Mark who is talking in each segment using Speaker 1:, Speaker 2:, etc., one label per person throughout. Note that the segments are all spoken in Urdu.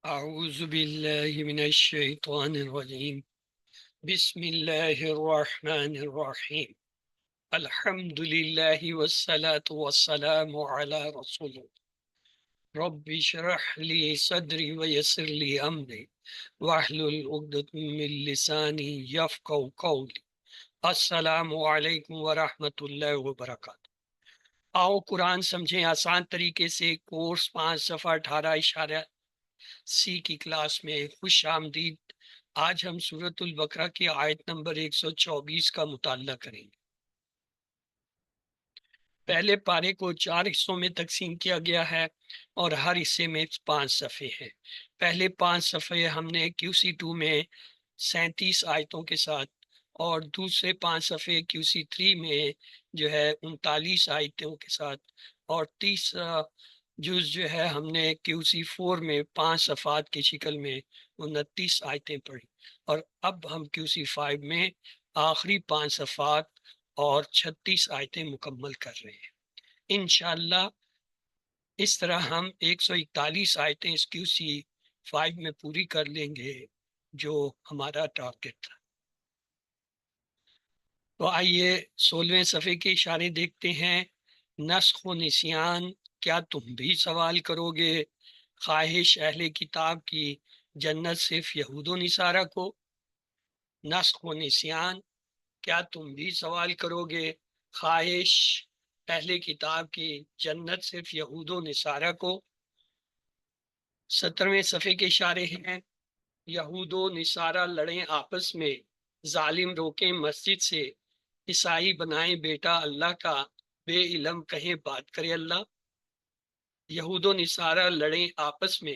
Speaker 1: أعوذ بالله من الشيطان الرجيم. بسم الله الرحمن الرحيم. الحمد لله والصلاة والسلام على رسول رب اشرح لي صدري ويسر لي أمري واحلل عقدة من لساني يفقهوا قولي. السلام علیکم ورحمۃ اللہ وبرکاتہ۔ آؤ قرآن سمجھیں آسان طریقے سے، کورس 5 صفحہ 18 سی کی کلاس میں خوش آمدید۔ آج ہم سورۃ البقرہ کی آیت نمبر 124 کا مطالعہ کریں گے۔ پہلے پارے کو 4 حصوں میں تقسیم کیا گیا ہے اور ہر حصے میں 5 صفحے ہیں۔ پہلے 5 صفحے ہم نے QC2 میں 37 آیتوں کے ساتھ اور دوسرے 5 صفحے QC3 میں جو ہے 39 آیتوں کے ساتھ، اور تیسرا جز جو ہے ہم نے QC4 میں 5 صفحات کی شکل میں 29 آیتیں پڑھی، اور اب ہم QC5 میں آخری 5 صفحات اور 36 آیتیں مکمل کر رہے ہیں۔ انشاءاللہ اس طرح ہم 141 آیتیں اس QC5 میں پوری کر لیں گے جو ہمارا ٹارگٹ تھا۔ تو آئیے 16ویں صفحے کے اشارے دیکھتے ہیں۔ نسخ و نسیان، کیا تم بھی سوال کرو گے؟ خواہش اہل کتاب کی جنت صرف یہود و نصارہ کو۔ نسخ و نسیان، کیا تم بھی سوال کرو گے؟ خواہش اہل کتاب کی جنت صرف یہود و نصارہ کو۔ 17ویں صفحے کے اشارے ہیں۔ یہود و نصارہ لڑیں آپس میں، ظالم روکیں مسجد سے، عیسائی بنائیں بیٹا اللہ کا، بے علم کہیں بات کرے اللہ۔ یہود و نصارہ لڑیں آپس میں،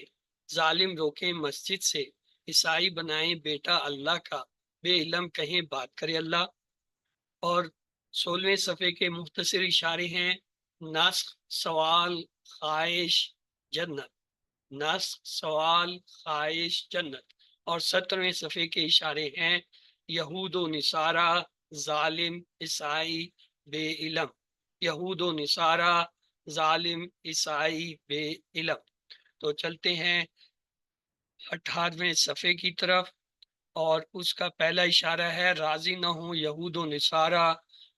Speaker 1: ظالم روکیں مسجد سے، عیسائی بنائیں بیٹا اللہ کا، بے علم کہیں بات کرے اللہ۔ اور 16ویں صفحے کے مختصر اشارے ہیں۔ نسخ، سوال، خواہش، جنت۔ نسخ، سوال، خواہش، جنت۔ اور 17ویں صفحے کے اشارے ہیں۔ یہود و نصارہ، ظالم، عیسائی، بے علم۔ یہود و نصارہ، ظالم، عیسائی، بے علم۔ تو چلتے ہیں 18ویں صفحے کی طرف، اور اس کا پہلا اشارہ ہے راضی نہ ہوں یہود و نصارہ،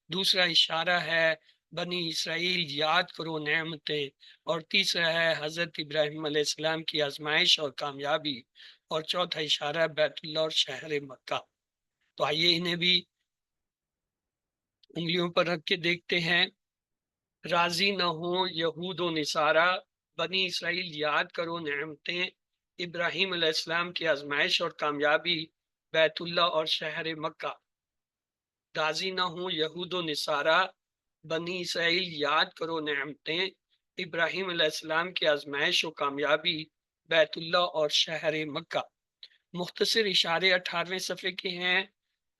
Speaker 1: دوسرا اشارہ ہے بنی اسرائیل یاد کرو نعمتیں، اور تیسرا ہے حضرت ابراہیم علیہ السلام کی آزمائش اور کامیابی، اور چوتھا اشارہ ہے بیت اللہ اور شہر مکہ۔ تو آئیے انہیں بھی انگلیوں پر رکھ کے دیکھتے ہیں۔ راضی نہ ہوں یہود و نصارہ، بنی اسرائیل یاد کرو نعمتیں، ابراہیم علیہ السلام کی آزمائش اور کامیابی، بیت اللہ اور شہر مکہ۔ راضی نہ ہوں یہود و نصارہ، بنی اسرائیل یاد کرو نعمتیں، ابراہیم علیہ السلام کی آزمائش و کامیابی، بیت اللہ اور شہر مکہ۔ مختصر اشارے 18ویں صفحے کے ہیں۔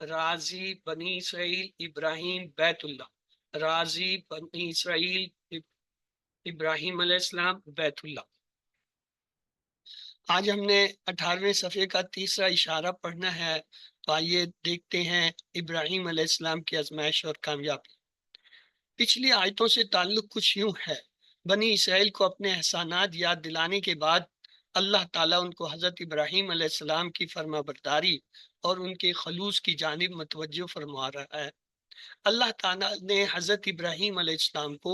Speaker 1: راضی بنی اسرائیل ابراہیم بیت اللہ، راضی بنی اسرائیل ابراہیم علیہ السلام بیت اللہ۔ آج ہم نے 18ویں صفحے کا تیسرا اشارہ پڑھنا ہے، تو آئیے دیکھتے ہیں ابراہیم علیہ السلام کی آزمائش اور کامیابی۔ پچھلی آیتوں سے تعلق کچھ یوں ہے۔ بنی اسرائیل کو اپنے احسانات یاد دلانے کے بعد اللہ تعالیٰ ان کو حضرت ابراہیم علیہ السلام کی فرما برداری اور ان کے خلوص کی جانب متوجہ فرما رہا ہے۔ اللہ تعالیٰ نے حضرت ابراہیم علیہ السلام کو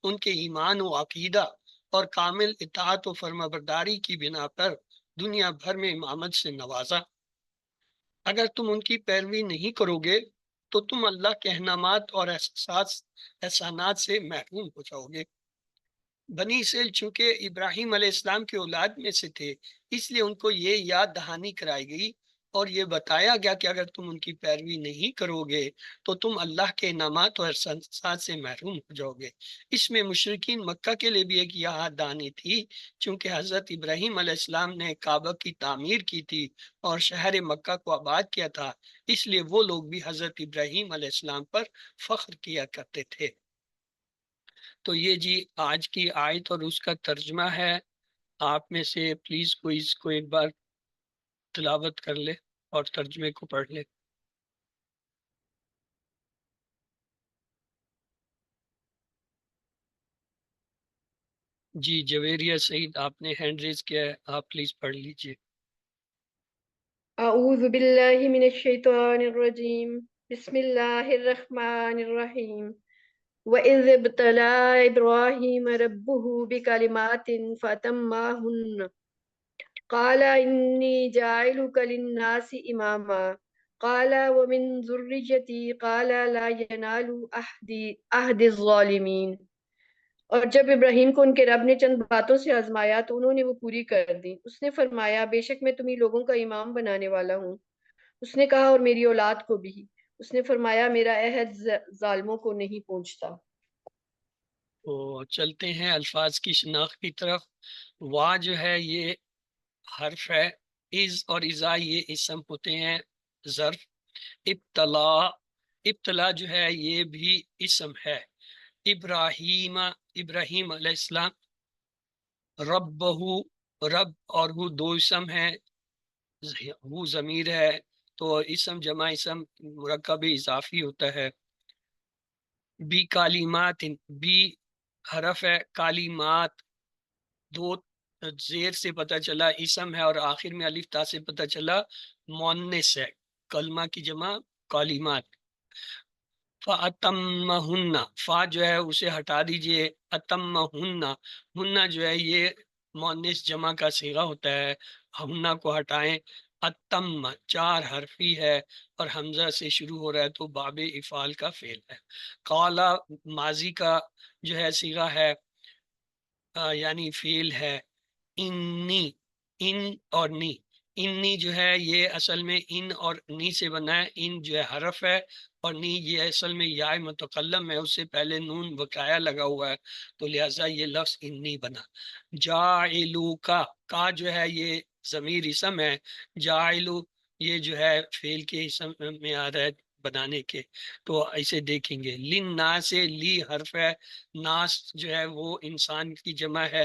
Speaker 1: ان کے ایمان و عقیدہ اور کامل اطاعت و فرما برداری کی بنا پر دنیا بھر میں امامت سے نوازا۔ اگر تم ان کی پیروی نہیں کرو گے تو تم اللہ کے انعامات اور احسانات سے محروم ہو جاؤ گے۔ بنی اسرائیل چونکہ ابراہیم علیہ السلام کے اولاد میں سے تھے، اس لیے ان کو یہ یاد دہانی کرائی گئی اور یہ بتایا گیا کہ اگر تم ان کی پیروی نہیں کرو گے تو تم اللہ کے انعامات اور احسانات سے محروم ہو جاؤ گے۔ اس میں مشرکین مکہ کے لیے بھی ایک یاد دہانی تھی، چونکہ حضرت ابراہیم علیہ السلام نے کعبہ کی تعمیر کی تھی اور شہر مکہ کو آباد کیا تھا، اس لیے وہ لوگ بھی حضرت ابراہیم علیہ السلام پر فخر کیا کرتے تھے۔ تو یہ جی آج کی آیت اور اس کا ترجمہ ہے۔ آپ میں سے پلیز کوئی اس کو ایک بار تلاوت کر لے اور ترجمے کو پڑھ لے۔ جی جویریہ سعید، آپ نے ہینڈ ریز کیا ہے، آپ پلیز پڑھ لیجئے۔
Speaker 2: اعوذ باللہ من الشیطان الرجیم، بسم اللہ الرحمن الرحیم۔ وَإِذِ ابْتَلَىٰ إِبْرَاهِيمَ رَبُّهُ بِكَلِمَاتٍ فَأَتَمَّهُنَّ قَالَ إِنِّي جَاعِلُكَ لِلنَّاسِ إِمَامًا قَالَ وَمِن ذُرِّيَّتِي قَالَ لَا يَنَالُ عَهْدِي الظَّالِمِينَ۔ اور جب ابراہیم کو ان کے رب نے چند باتوں سے آزمایا تو انہوں نے وہ پوری کر دی۔ اس نے فرمایا بے شک میں تمہیں لوگوں کا امام بنانے والا ہوں۔ اس نے کہا اور میری اولاد کو بھی۔ اس نے فرمایا میرا عہد ظالموں کو نہیں پہنچتا۔
Speaker 1: تو چلتے ہیں الفاظ کی شناخت کی طرف۔ وا جو ہے یہ حرف ہے، از اور ازا یہ اسم ہوتے ہیں ظرف۔ ابتلا، ابتلا جو ہے یہ بھی اسم ہے۔ ابراہیم، ابراہیم علیہ السلام، رب، رب اور ہو دو اسم ہے، وہ ضمیر ہے تو اسم جمع اسم مرکب اضافی ہوتا ہے۔ بی کالیمات، بی حرف ہے، کالیمات دو زیر سے پتہ چلا اسم ہے اور آخر میں الف تا سے پتہ چلا مؤنث ہے، کلمہ کی جمع کالیمات۔ فَأَتَمَّهُنَّ، فا جو ہے اسے ہٹا دیجئے، اتمہن، ہنہ جو ہے یہ مؤنث جمع کا صیغہ ہوتا ہے، ہنہ کو ہٹائیں۔ اتم چار حرفی ہے اور حمزہ سے شروع ہو رہا ہے تو باب افعال کا فعل ہے۔ قالا ماضی کا جو ہے صیغہ ہے، یعنی فعل ہے۔ انی، ان اور نی، انی جو ہے یہ اصل میں ان اور نی سے بنا ہے۔ ان جو ہے حرف ہے اور نی یہ اصل میں یا متکلم ہے، اس سے پہلے نون وقایا لگا ہوا ہے تو لہٰذا یہ لفظ انی بنا۔ جاعلو کا جو ہے یہ ضمیر اسم ہے، جاعلو یہ جو ہے فعل کے اسم میں آ رہا ہے بنانے کے، تو ایسے دیکھیں گے۔ للناس سے لی حرف ہے، ناس جو ہے وہ انسان کی جمع ہے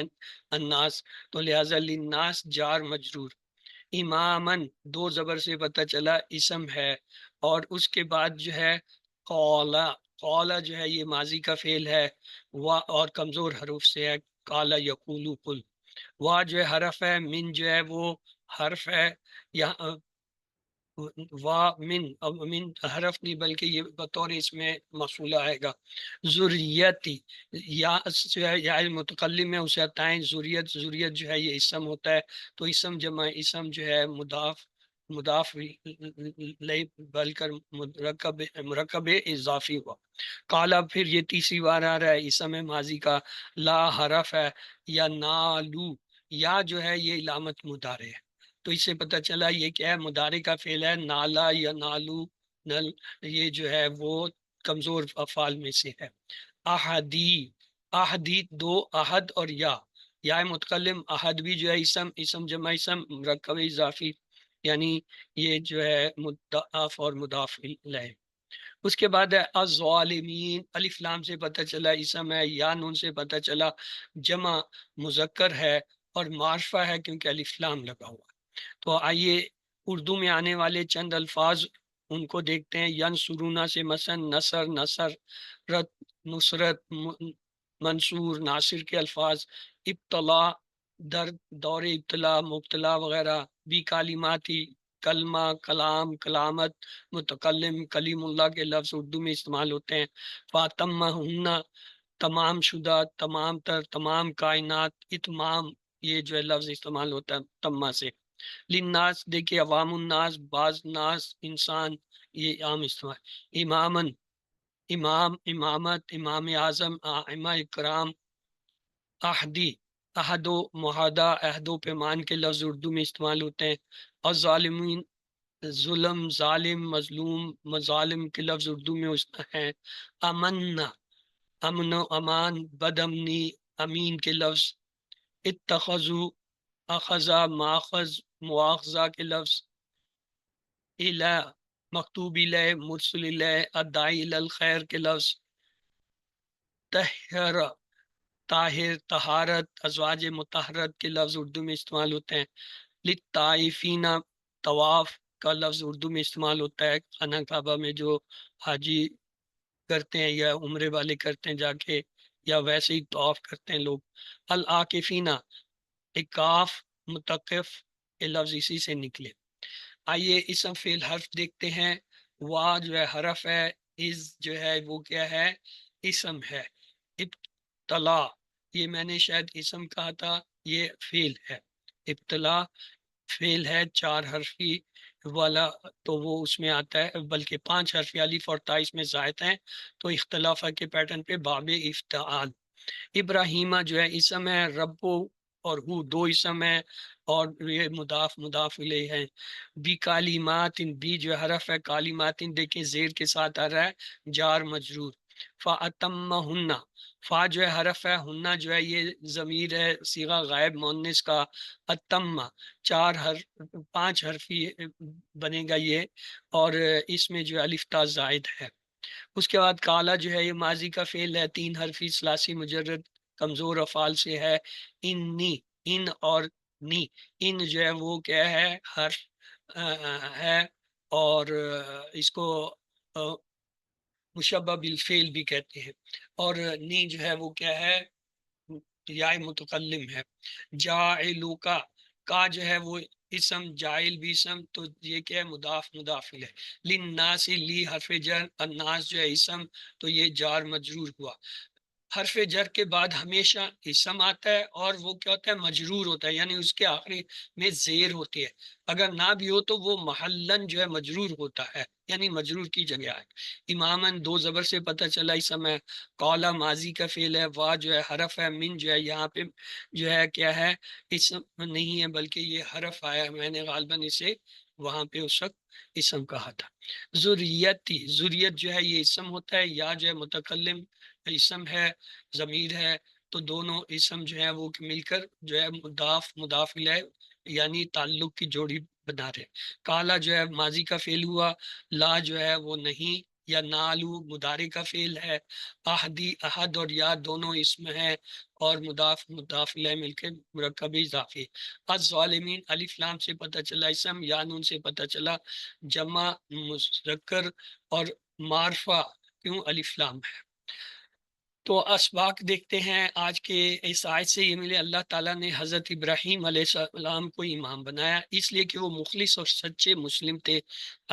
Speaker 1: الناس، تو لہٰذا للناس جار مجرور۔ امامن دو زبر سے پتہ چلا اسم ہے، اور اس کے بعد جو ہے قولا، قولا جو ہے یہ ماضی کا فعل ہے، اور کمزور حروف سے ہے، قالا یقولو قل۔ وا جو ہے حرف ہے، من جو ہے وہ حرف ہے، یہاں وا من، اب من حرف نہیں بلکہ یہ بطور اس میں مفعول آئے گا۔ ذریتی، یا جو ہے یا متکلم ہے اسے ہٹائیں، ذریت، ذریت جو ہے یہ اسم ہوتا ہے تو اسم جمع اسم جو ہے مضاف، مضاف لئی بل کر مرکب اضافی ہوا۔ کالا پھر یہ تیسری بار آ رہا ہے، اسم ہے ماضی کا، لا حرف ہے، یا نالو، یا جو ہے یہ علامت مضارع ہے تو اس سے پتہ چلا یہ کیا ہے، مضارع کا فعل ہے۔ نالا یا نالو، نل یہ جو ہے وہ کمزور افعال میں سے ہے۔ احدی، احدی دو احد اور یا متکلم، احد بھی جو ہے اسم، اسم جمع اسم مرکب اضافی، یعنی یہ جو ہے مضاف اور مضاف الیہ۔ اس کے بعد ہے الظالمین، الف لام سے پتہ چلا اسم ہے، یا نون سے پتہ چلا جمع مذکر ہے اور معرفہ ہے کیونکہ الف لام لگا ہوا ہے۔ تو آئیے اردو میں آنے والے چند الفاظ ان کو دیکھتے ہیں۔ ینصرونا سے مثلا نصر، نصر رت، نصرت، منصور، ناصر کے الفاظ۔ ابتلا در، دور ابتلا، مبتلا وغیرہ۔ بھی کالیماتی، کلمہ، کلام، کلامت، متکلم، کلیم اللہ کے لفظ اردو میں استعمال ہوتے ہیں۔ فاطمہ ہننا، تمام شدہ، تمام تر، تمام کائنات۔ اتمام یہ جو ہے لفظ استعمال ہوتا ہے تمہ سے۔ للناس دیکھیے عوام الناس، بعض ناس انسان، یہ عام استعمال۔ امامن امام، امامت، امام اعظم، ائمہ اکرام۔ احدی، احد و معاہدہ، عہد و پیمان کے لفظ اردو میں استعمال ہوتے ہیں۔ الظالمین ظلم، ظالم، مظلوم، مظالم کے لفظ اردو میں ہیں۔ امن، امن و امان، بد امنی، امین کے لفظ۔ اتخذو، اخذا، ماخذ، مواخذہ کے لفظ۔ الہ، مکتوب الیہ، مرسل الیہ، الداعی الی الخیر کے لفظ۔ طہر، طاہر، طہارت، ازواج مطہرت کے لفظ اردو میں استعمال ہوتے ہیں۔ للطائفین، طواف کا لفظ اردو میں استعمال ہوتا ہے خانہ کعبہ میں جو حاجی کرتے ہیں یا عمرے والے کرتے ہیں جا کے یا ویسے ہی طواف کرتے ہیں لوگ. العاکفینہ، ایک کاف متقف، یہ لفظ اسی سے نکلے. آئیے اسم فعل حرف دیکھتے ہیں. وا جو ہے حرف ہے، از جو ہے وہ کیا ہے، اسم ہے. ابتلا، یہ میں نے شاید اسم کہا تھا، یہ فعل ہے. ابتلا فعل ہے 4 حرفی والا، تو وہ اس میں آتا ہے، بلکہ 5 حرفی الف اور تا اس میں زائد ہیں، تو اختلاف کے پیٹرن پہ باب افتعال. ابراہیمہ جو ہے اسم ہے، ربو اور ہو دو اسم ہے، اور یہ مضاف مضاف الیہ ہے. بی کالیمات، بی جو حرف ہے، کالیمات دیکھیں زیر کے ساتھ آ رہا ہے، جار مجرور. فاتمہن، فا جو ہے حرف ہے، ہنہ جو ہے یہ ضمیر ہے صیغہ غائب مؤنث کا. اتمہ 5 حرفی بنے گا یہ، اور اس میں جو ہے الف تا زائد ہے. اس کے بعد کالا جو ہے یہ ماضی کا فعل ہے، 3 حرفی ثلاثی مجرد کمزور افعال سے ہے. انی، ان اور نی، ان جو ہے وہ کیا ہے، حرف ہے، اور اس کو مشبہ بالفعل بھی کہتے ہیں. اور نی جو ہے وہ کیا ہے، یا متکلم ہے. جاعلو کا جو ہے وہ اسم، جائل بھی اسم، تو یہ کیا ہے، مضاف مضاف ہے. للناس، لی حرف جر، الناس جو ہے اسم، تو یہ جار مجرور ہوا. حرف جر کے بعد ہمیشہ اسم آتا ہے، اور وہ کیا ہوتا ہے، مجرور ہوتا ہے، یعنی اس کے آخری میں زیر ہوتی ہے. اگر نہ بھی ہو تو وہ محلن جو ہے مجرور ہوتا ہے، یعنی مجرور کی جگہ ہے. امامن 2 زبر سے پتہ چلا اسم ہے. قالا ماضی کا فعل ہے. وا جو ہے حرف ہے. من جو ہے یہاں پہ جو ہے کیا ہے، اسم نہیں ہے، بلکہ یہ حرف آیا، میں نے غالباً اسے وہاں پہ اس وقت اسم کہا تھا. ذریتی، ذریت جو ہے یہ اسم ہوتا ہے، یا جو ہے متکلم اسم ہے، ضمیر ہے، تو دونوں اسم جو ہے وہ مل کر جو ہے مضاف مضاف الیہ یعنی تعلق کی جوڑی بنا رہے. کالا جو ہے ماضی کا فعل ہوا. لا جو ہے وہ نہیں یا نالو مضارع کا فعل ہے. احدی، احد اور یا دونوں اسم ہے، اور مضاف مضاف الیہ مل کے مرکب اضافی. الظالمین، الف لام سے پتہ چلا اسم، یا نون سے پتہ چلا جمع مذکر، اور معرفہ کیوں الف لام ہے. تو اسباق دیکھتے ہیں آج کے اس آیت سے یہ ملے. اللہ تعالیٰ نے حضرت ابراہیم علیہ السلام کو امام بنایا اس لیے کہ وہ مخلص اور سچے مسلم تھے.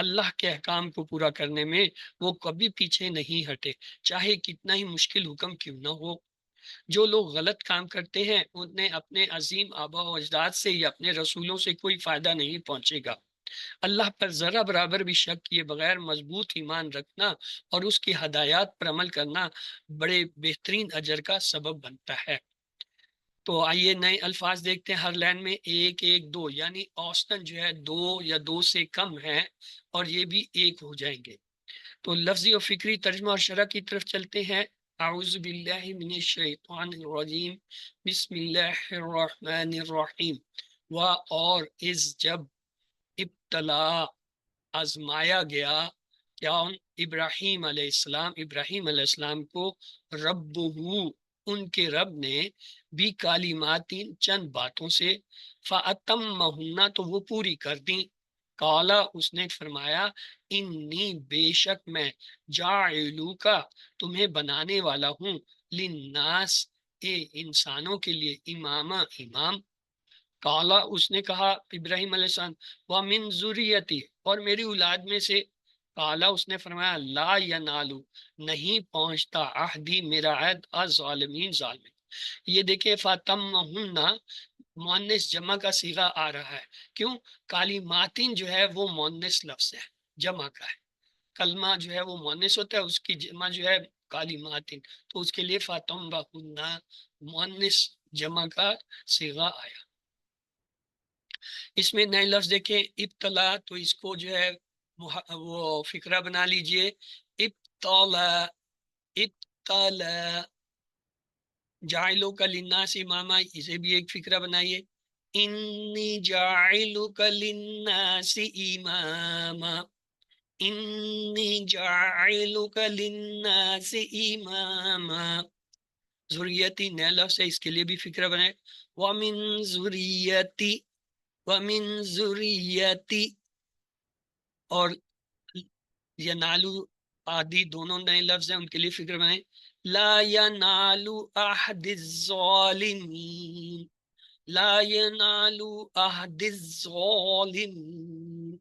Speaker 1: اللہ کے احکام کو پورا کرنے میں وہ کبھی پیچھے نہیں ہٹے، چاہے کتنا ہی مشکل حکم کیوں نہ ہو. جو لوگ غلط کام کرتے ہیں انہیں اپنے عظیم آبا و اجداد سے یا اپنے رسولوں سے کوئی فائدہ نہیں پہنچے گا. اللہ پر ذرا برابر بھی شک کیے بغیر مضبوط ایمان رکھنا اور اس کی ہدایات پر عمل کرنا بڑے بہترین اجر کا سبب بنتا ہے. تو آئیے نئے الفاظ دیکھتے ہیں. ہر لائن میں 1 1 2، یعنی اوسطاً جو ہے 2 یا 2 سے کم ہے، اور یہ بھی 1 ہو جائیں گے. تو لفظی اور فکری ترجمہ اور شرح کی طرف چلتے ہیں. اعوذ باللہ من الشیطان الرجیم، بسم اللہ الرحمن الرحیم. اور اس جب ابتلا آزمایا گیا، کیا ابراہیم علیہ السلام، ابراہیم علیہ السلام کو، ربہ ان کے رب نے، بھی کالیمات چند باتوں سے، فاتمہن تو وہ پوری کر دیں. کالا اس نے فرمایا، انی بے شک میں، جاعلو کا تمہیں بنانے والا ہوں، للناس انسانوں کے لیے، امامہ امام. کالا اس نے کہا ابراہیم علیہ السلام، وَمِن ذُرِّيَّتِي اور میری اولاد میں سے. کالا اس نے فرمایا، لا ینالو نہیں پہنچتا، عہدی میرا عہد، الظالمین ظالمین. یہ دیکھیں فاتمہن مؤنث جمع کا صیغہ آ رہا ہے. کیوں؟ کالیماتین جو ہے وہ مؤنث لفظ ہے، جمع کا ہے. کلمہ جو ہے وہ مؤنث ہوتا ہے، اس کی جمع جو ہے کالیماتین، تو اس کے لیے فاتمہن مؤنث جمع کا صیغہ آیا. اس میں نئے لفظ دیکھیں، ابتلا، تو اس کو جو ہے وہ فکرہ بنا لیجئے. ابتلا، ابتلا، جاعلو کا للناس اماما، اسے بھی ایک فکرہ بنائیے. انی جاعلو کا للناس اماما، انی جاعلو کا للناس اماما. ذریتی نئے لفظ ہے، اس کے لیے بھی فکرہ بنائے. وَمِن ذریتی، وَمِن ذُرِّيَّتِي اور ینالو آدی دونوں نئے لفظ ہیں، ان کے لیے فکر بنائیں. لا ینال احد الظالمین، لا ینال احد الظالمین۔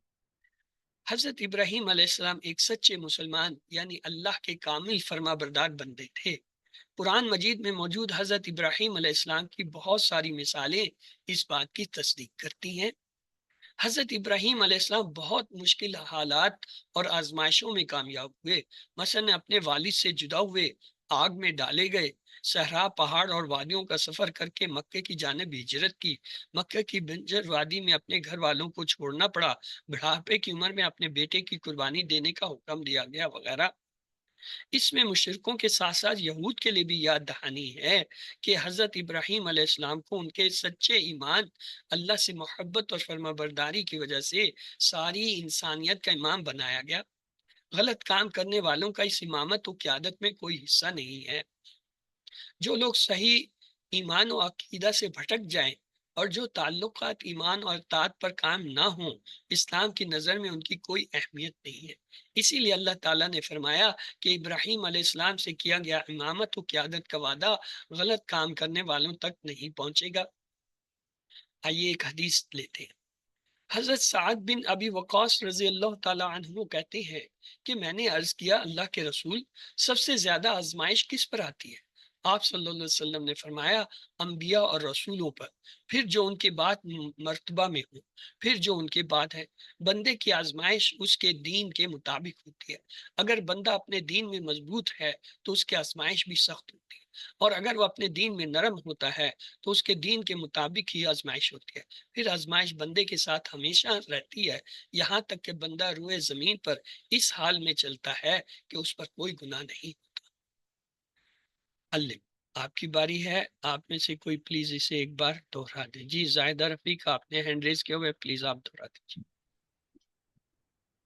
Speaker 1: حضرت ابراہیم علیہ السلام ایک سچے مسلمان یعنی اللہ کے کامل فرما بردار بندے تھے۔ قرآن مجید میں موجود حضرت ابراہیم علیہ السلام کی بہت ساری مثالیں اس بات کی تصدیق کرتی ہیں۔ حضرت ابراہیم علیہ السلام بہت مشکل حالات اور آزمائشوں میں کامیاب ہوئے، مثلا اپنے والد سے جدا ہوئے، آگ میں ڈالے گئے، صحرا پہاڑ اور وادیوں کا سفر کر کے مکے کی جانب ہجرت کی، مکے کی بنجر وادی میں اپنے گھر والوں کو چھوڑنا پڑا، بڑھاپے کی عمر میں اپنے بیٹے کی قربانی دینے کا حکم دیا گیا وغیرہ۔ اس میں مشرکوں کے ساتھ ساتھ یہود کے لیے بھی یاد دہانی ہے کہ حضرت ابراہیم علیہ السلام کو ان کے سچے ایمان، اللہ سے محبت اور فرما برداری کی وجہ سے ساری انسانیت کا امام بنایا گیا۔ غلط کام کرنے والوں کا اس امامت و قیادت میں کوئی حصہ نہیں ہے۔ جو لوگ صحیح ایمان و عقیدہ سے بھٹک جائیں اور جو تعلقات ایمان اور اطاعت پر قائم نہ ہوں، اسلام کی نظر میں ان کی کوئی اہمیت نہیں ہے۔ اسی لیے اللہ تعالیٰ نے فرمایا کہ ابراہیم علیہ السلام سے کیا گیا امامت و قیادت کا وعدہ غلط کام کرنے والوں تک نہیں پہنچے گا۔ آئیے ایک حدیث لیتے ہیں۔ حضرت سعد بن ابی وقاص رضی اللہ تعالیٰ عنہ کہتے ہیں کہ میں نے عرض کیا اللہ کے رسول، سب سے زیادہ آزمائش کس پر آتی ہے؟ آپ صلی اللہ علیہ وسلم نے فرمایا انبیاء اور رسولوں پر، پھر جو ان کے بعد مرتبہ میں ہوں، پھر جو ان کے بعد ہے۔ بندے کی آزمائش اس کے دین کے مطابق ہوتی ہے۔ اگر بندہ اپنے دین میں مضبوط ہے تو اس کی آزمائش بھی سخت ہوتی ہے، اور اگر وہ اپنے دین میں نرم ہوتا ہے تو اس کے دین کے مطابق ہی آزمائش ہوتی ہے۔ پھر آزمائش بندے کے ساتھ ہمیشہ رہتی ہے، یہاں تک کہ بندہ روئے زمین پر اس حال میں چلتا ہے کہ اس پر کوئی گناہ نہیں ہوتا۔ اللہ، آپ کی باری ہے، آپ میں سے کوئی پلیز اسے ایک بار دہرا دیں۔ جی زاہدہ رفیق، آپ نے ہینڈ ریز کیا ہوا ہے، پلیز آپ دہرا دیجیے۔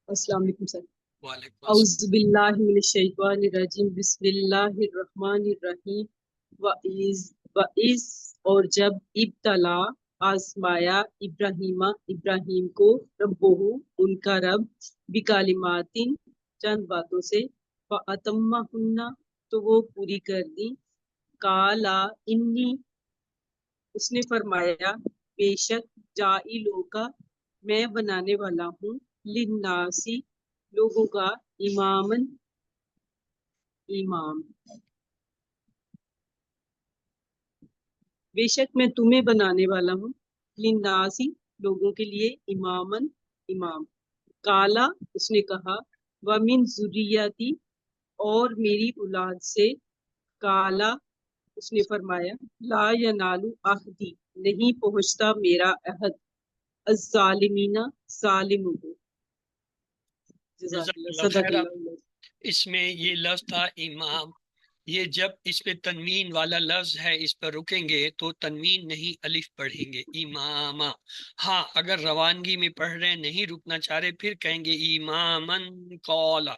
Speaker 3: السلام علیکم سر۔
Speaker 1: وعلیکم
Speaker 3: اعوذ
Speaker 1: السلام۔
Speaker 3: باللہ من الشیطان الرجیم، بسم اللہ الرحمن الرحیم۔ وَإِذْ اور جب ابتلا آزمایا ابراہیم کو ربہ ان کا رب بکلمات چند باتوں سے، فَأَتَمَّهُنَّ تو وہ پوری کر دی، قَالَ إِنِّي اس نے فرمایا بے شک جاعلُکَ میں بنانے والا ہوں للناسی لوگوں کا امام بے شک میں تمہیں بنانے والا ہوں للناسی لوگوں کے لیے امام۔ کالا اس نے کہا ومن ذریتی اور میری اولاد سے، کالا اس نے فرمایا لا ینال عہدی نہیں پہنچتا میرا عہد الظالمین ظالموں کو۔ جزاک
Speaker 1: جزاک
Speaker 3: اللہ،
Speaker 1: اللہ
Speaker 3: صدق
Speaker 1: خیر۔ آپ
Speaker 3: اللہ۔
Speaker 1: اس میں یہ لفظ تھا امام، یہ جب اس پہ تنوین والا لفظ ہے اس پر رکیں گے تو تنوین نہیں الف پڑھیں گے، امامہ۔ ہاں اگر روانگی میں پڑھ رہے نہیں رکنا چاہ رہے پھر کہیں گے امامن قولا،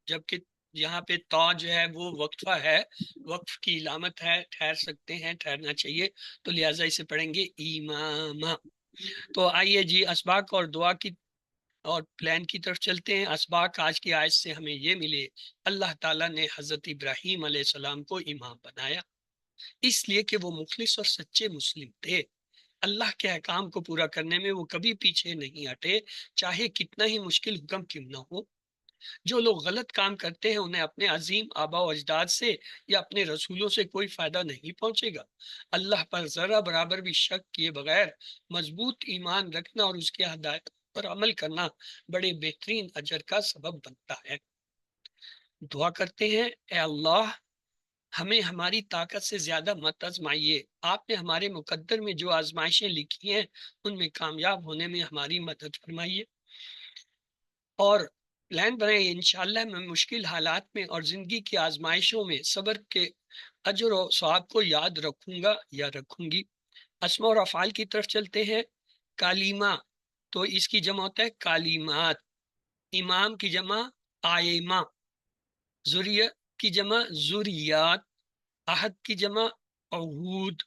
Speaker 1: جبکہ یہاں پہ تا جو ہے وہ وقفہ ہے، وقف کی علامت ہے، ٹھہر سکتے ہیں، ٹھہرنا چاہیے، تو لہٰذا اسے پڑھیں گے امامہ۔ تو آئیے جی اسباق اور دعا کی اور پلان کی طرف چلتے ہیں۔ اسباق آج کی آیت سے ہمیں یہ ملے، اللہ تعالیٰ نے حضرت ابراہیم علیہ السلام کو امام بنایا اس لیے کہ وہ مخلص اور سچے مسلم تھے۔ اللہ کے احکام کو پورا کرنے میں وہ کبھی پیچھے نہیں ہٹے، چاہے کتنا ہی مشکل حکم کیوں نہ ہو۔ جو لوگ غلط کام کرتے ہیں انہیں اپنے عظیم آبا و اجداد سے یا اپنے رسولوں سے کوئی فائدہ نہیں پہنچے گا۔ اللہ پر ذرا برابر بھی شک کیے بغیر مضبوط ایمان رکھنا اور اس کے ہدایت پر عمل کرنا بڑے بہترین اجر کا سبب بنتا ہے۔ دعا کرتے ہیں، اے اللہ ہمیں ہماری طاقت سے زیادہ مت آزمائیے، آپ نے ہمارے مقدر میں جو آزمائشیں لکھی ہیں ان میں کامیاب ہونے میں ہماری مدد فرمائیے، اور پلان بنائے انشاءاللہ میں مشکل حالات میں اور زندگی کی آزمائشوں میں صبر کے اجر و ثواب کو یاد رکھوں گا یا رکھوں گی۔ اسماء اور افعال کی طرف چلتے ہیں۔ کالیمہ تو اس کی جمع ہوتا ہے کالیمات، امام کی جمع آئمہ، ذریہ کی جمع ذریات، عہد کی جمع عہود۔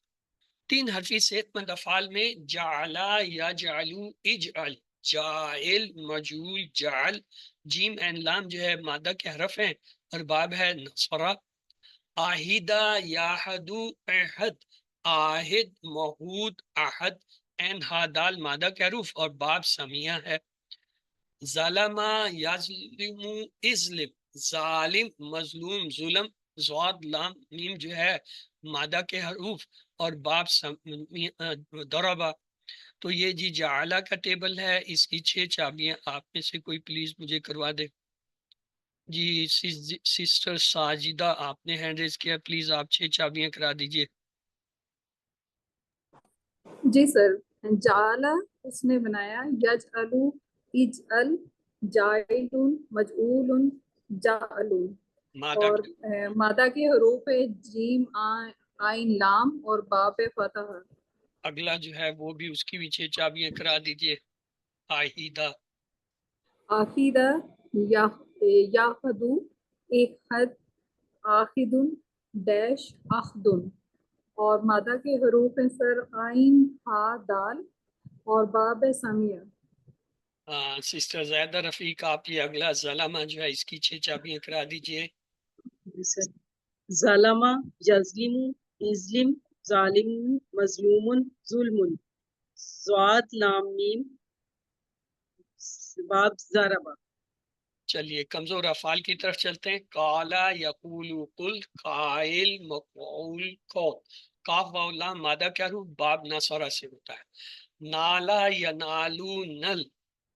Speaker 1: تین حرفی صحت مند افعال میں جعلا یا جعلو اجعل، جائل مجعول جعل، جیم این لام جو ہے مادہ کے حرف ہیں اور باب ہے نصرہ۔ آہدہ یاہدو احد، آہد موعود احد، این ہا دال مادہ کے حروف اور باب سمیہ ہے. ظلمہ یظلم ازلم، ظالم مظلوم ظلم، ضاد لام میم جو ہے مادہ کے حروف اور باب ضربہ. تو یہ جی جعلہ کا ٹیبل ہے، اس کی 6 چابیاں آپ میں سے کوئی پلیز مجھے کروا دے. جی سسٹر ساجدہ آپ نے ہینڈ ریز کیا، پلیز آپ 6 چابیاں کرا دیجئے.
Speaker 4: جی سر. جعلہ اس نے بنایا، یجعلو اجعل، جاعل مجعول جعل.
Speaker 1: مادہ
Speaker 4: اور مادہ کے حروف ہے جیم عین لام اور باب فتح.
Speaker 1: اگلا جو ہے وہ بھی اس کی بھی 6 چابیاں کرا دیجئے. آہیدہ،
Speaker 4: آخیدہ یاخدو ایک حد، آخد ڈیش اخدن. اور مادہ کے حروف ہیں سر عین ہا دال اور باب سمیہ.
Speaker 1: سسٹر زیدہ رفیق آپ یہ اگلا ظلمہ جو ہے اس کی 6 چابیاں کرا دیجئے.
Speaker 3: جی سر. ظلمہ یظلم ازلم، ظالم مظلوم ظلم، ضاد لام میم باب ضربہ.
Speaker 1: چلیے کمزور افعال کی طرف چلتے ہیں. قالا یقول قل، قائل مفعول قول، کاف واو لام مادہ کیا حروف باب نصرہ سے ہوتا ہے. نالا ینالو نل،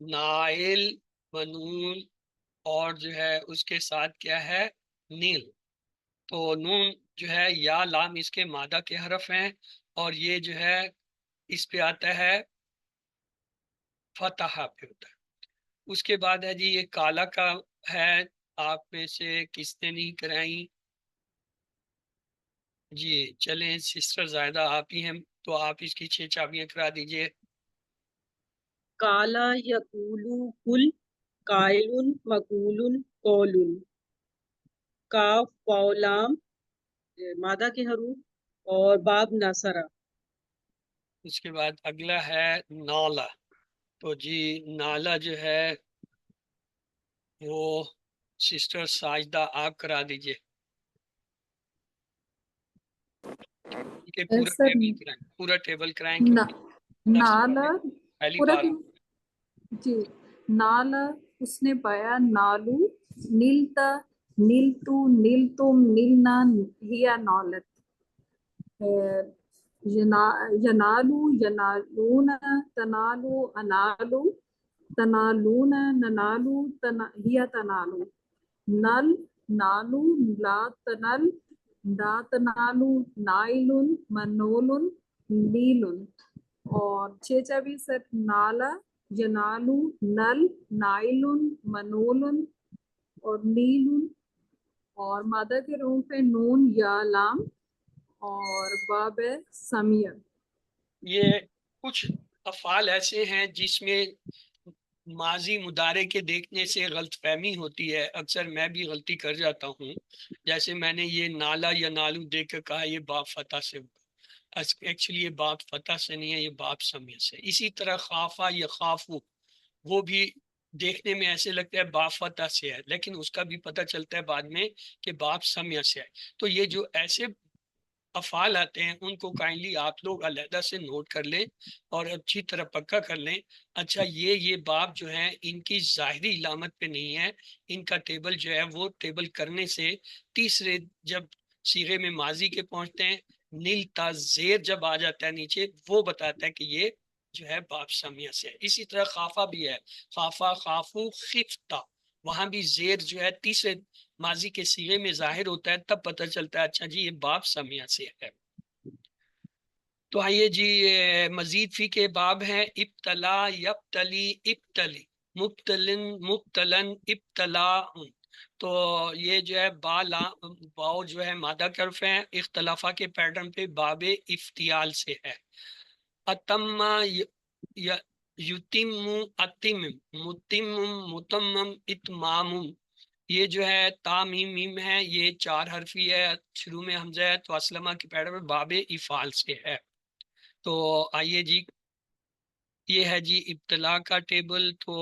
Speaker 1: نائل منول اور جو ہے اس کے ساتھ کیا ہے نیل. تو نون جو ہے یا لام اس کے مادہ کے حرف ہیں اور یہ جو ہے اس پہ آتا ہے فتح پہ ہوتا ہے. اس کے بعد ہے جی یہ کالا کا ہے، آپ میں سے کس نے نہیں کرائی؟ جی چلیں سسٹر زائدہ آپ ہی ہیں تو آپ اس کی 6 چابیاں کرا دیجئے.
Speaker 3: کالا یقولو کل، قائل مقول قول، کاف واو لام مادہ کے حروف اور باب نصرہ.
Speaker 1: اس کے بعد اگلا ہے نالا. تو جی نالا جو ہے وہ سسٹر ساجدہ آپ کرا دیجئے. کہ پورا
Speaker 4: سر
Speaker 1: ٹیبل کرائیں، پورا ٹیبل کرائیں کیونکہ لفظ
Speaker 4: نالا
Speaker 1: پہلی
Speaker 4: پورا
Speaker 1: بار.
Speaker 4: جی. نالا اس نے پایا، نالو نیلتا نیلتو نیلتم نیلنا ہیا نالت. ینالو ینالون تنالو انالو تنالون ننالو ہیا تنالو. نل نالو لا تنل لا تنالو نائل منول نیل. اور 6 چابی سر نالا ینالو نل نائل منول اور نیل. اور مادہ کے حروف ہے نون یا لام اور باب سمیہ.
Speaker 1: یہ کچھ افعال ایسے ہیں جس میں ماضی مضارع کے دیکھنے سے غلط فہمی ہوتی ہے، اکثر میں بھی غلطی کر جاتا ہوں. جیسے میں نے یہ نالا یا نالو دیکھ کر کہا یہ باب فتح سے ہوگا، ایکچولی یہ باب فتح سے نہیں ہے، یہ باب سمیہ سے. اسی طرح خافا یا خافو وہ بھی دیکھنے میں ایسے لگتا ہے باب فتح سے ہے، لیکن اس کا بھی پتہ چلتا ہے بعد میں کہ باب سمیہ سے ہے. تو یہ جو ایسے افعال آتے ہیں ان کو کائنڈلی آپ لوگ علیحدہ سے نوٹ کر لیں اور اچھی طرح پکا کر لیں. اچھا یہ باب جو ہیں ان کی ظاہری علامت پہ نہیں ہے، ان کا ٹیبل جو ہے وہ ٹیبل کرنے سے تیسرے جب صیغے میں ماضی کے پہنچتے ہیں نیل تا زیر جب آ جاتا ہے نیچے وہ بتاتا ہے کہ یہ جو ہے باب سمیہ سے ہے. اسی طرح خافا بھی ہے، خافا خافو خفتا، وہاں بھی زیر جو ہے تیسرے ماضی کے صیغے میں ظاہر ہوتا ہے، تب پتہ چلتا ہے اچھا جی یہ باب سمیہ سے ہے. تو آئیے جی مزید فی کے باب ہیں. ابتلا یبتلی ابتلی، مبتلن مبتلن ابتلا. تو یہ جو ہے باؤ جو ہے مادہ کے حرف ہیں، اختلافہ کے پیٹرن پہ باب افتیال سے ہے. اتم یتم اتم متم متمم اتمام. یہ جو ہے تا میم میم ہے، یہ 4 حرفی ہے، شروع میں حمزہ ہے تو اسلمہ کی پیڑ میں باب افعال سے ہے. تو آئیے جی یہ ہے جی ابتلا کا ٹیبل. تو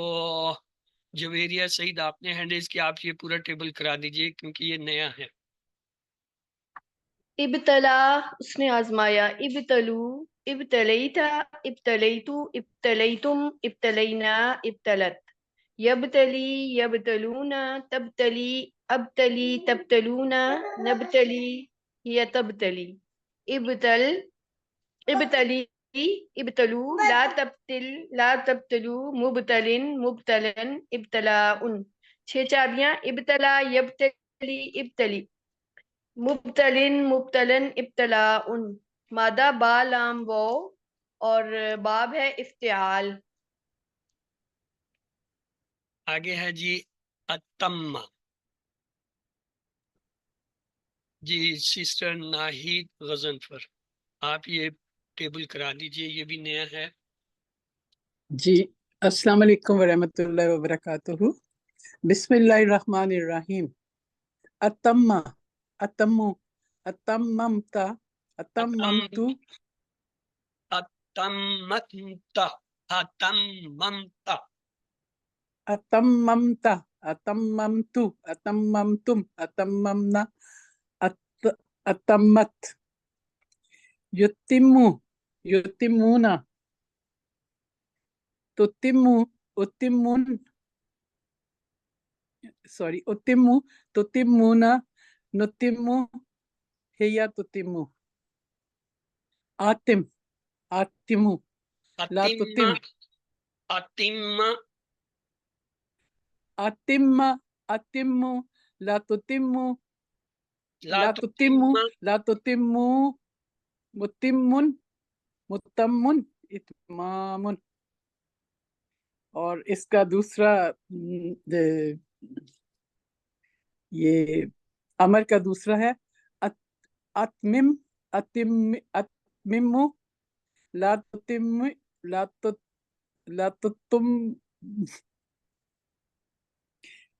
Speaker 1: جویریہ سعید آپ نے ہینڈ ریز کیا، آپ یہ پورا ٹیبل کرا دیجئے کیونکہ یہ نیا ہے.
Speaker 2: ابتلا اس نے آزمایا، ابتلو ابتلیتا ابتلیتو ابتلیتم ابتلینا ابتلت، یبتلی یبتلونا تبتلی ابتلی تبتلونا نبتلی یتبتلی، ابتل ابتلی ابتلو لا تبتل لا تبتلو مبتلن مبتلن ابتلاء، 6 چابیاں، ابتلا یبتلی ابتلی، مبتلن مبتلن ابتلاء، مادہ با لام وہ اور باب ہے افتعال۔
Speaker 1: آگے ہے جی اتم، جی سسٹر ناہید غضنفر، آپ یہ ٹیبل کرا دیجئے، یہ بھی نیا ہے۔
Speaker 5: جی السلام علیکم ورحمۃ اللہ وبرکاتہ۔ بسم اللہ الرحمن الرحیم۔ اتم اتم اتممت اتممت
Speaker 1: اتممت اتممت
Speaker 5: اتممت اتممت اتممتم اتممنا اتمت، یتم یتمون تتم اتمون سوری اتم تتمون نتم ہیا تتم، آتم آتم لا تتم
Speaker 1: اتم
Speaker 5: آتم آتم لا تتم لا تتم لا تتم متم متم اتمام، اور اس کا دوسرا یہ امر کا دوسرا ہے اتمم اتم اتمم لا تتم لا لا تتم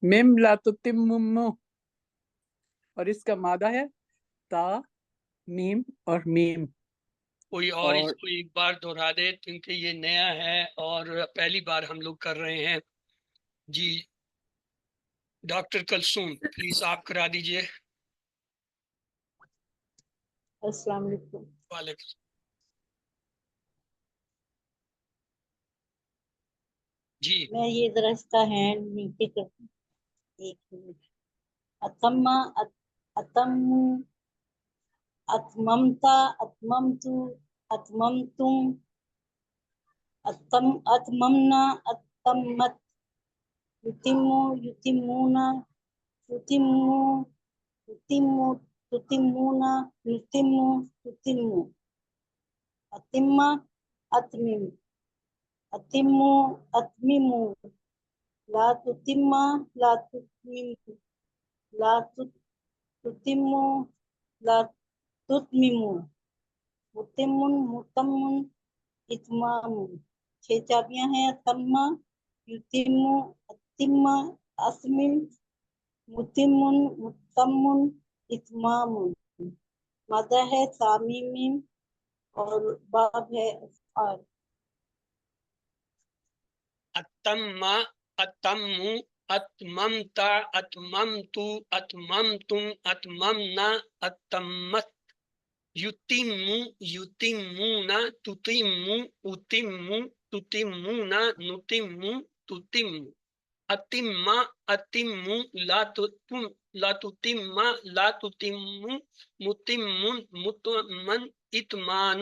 Speaker 5: مم لا تتمم، اور اس کا مادہ ہے تا میم اور میم۔
Speaker 1: کوئی اور اس کو ایک بار دہرا دے کیونکہ یہ نیا ہے اور پہلی بار ہم لوگ کر رہے ہیں۔ جی ڈاکٹر کلثوم پلیز آپ کرا دیجئے۔
Speaker 6: السلام علیکم۔
Speaker 1: وعلیکم جی
Speaker 6: میں یہ ذرا اس کا ہینڈ نیچے کرتی ہوں، ایک منٹ۔ اتم اتم اتممتا اتممتو اتممتم اتممنا اتمت، یتم یتمونا یتمو یتمو تتمونا نتمو تتمو، اتم اتمم اتمو اتممو لا تتم لا تتمم لا تتمو لا تتممو، متم متم اتمام، 6 چابیاں ہیں، اتم یتم اتم اتمم متم متم اتمام، مادہ ہے تامیم اور باب ہے افعال۔
Speaker 1: اتم اتمو اتممت اتممتو اتممتم اتممنا اتمت، یتم یتمون تتم اتم تتمون نتم تتم، اتم اتم لا تتم لا تتم لا تتم متم متمن اتمان،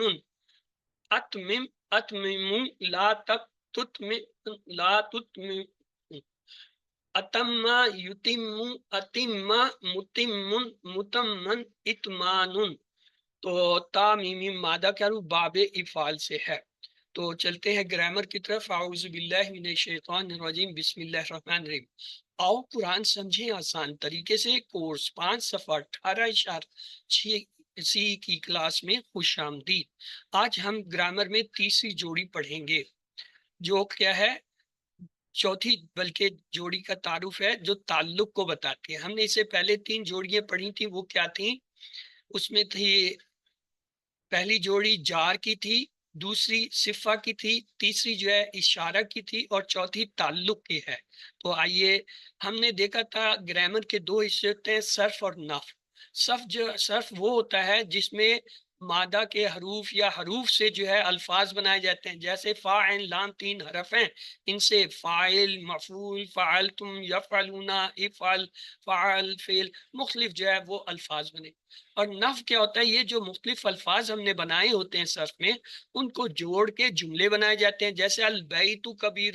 Speaker 1: اتمم اتمم لا تتم لا تتم، اتم یتم اتم متم متمن اتمان۔ تو تا میم مادہ کیا رو باب افعال سے ہے۔ تو چلتے ہیں گرامر کی طرف۔ اعوذ باللہ من الشیطان الرجیم، بسم اللہ الرحمن الرحیم۔ آؤ قرآن سمجھیں آسان طریقے سے، کورس 5 صفحہ 18.6 کی کلاس میں خوش آمدید۔ آج ہم گرامر میں تیسری جوڑی پڑھیں گے جو کیا ہے، چوتھی بلکہ جوڑی کا تعارف ہے جو تعلق کو بتاتی ہے۔ ہم نے اس سے پہلے 3 جوڑیاں پڑھی تھیں، وہ کیا تھیں؟ اس میں تھی پہلی جوڑی جار کی تھی، دوسری صفہ کی تھی، تیسری جو ہے اشارہ کی تھی، اور چوتھی تعلق کی ہے۔ تو آئیے، ہم نے دیکھا تھا گرامر کے 2 حصے ہوتے ہیں، صرف اور نحو۔ صرف وہ ہوتا ہے جس میں مادہ کے حروف یا حروف سے جو ہے الفاظ بنائے جاتے ہیں، جیسے فا عین لام 3 حرف ہیں، ان سے فاعل، مفعول، فعلتم، یفعلون، افعل، فعل، فعل، مختلف جو ہے وہ الفاظ بنے۔ اور نحو کیا ہوتا ہے؟ یہ جو مختلف الفاظ ہم نے بنائے ہوتے ہیں صرف میں، ان کو جوڑ کے جملے بنائے جاتے ہیں، جیسے البیت کبیر،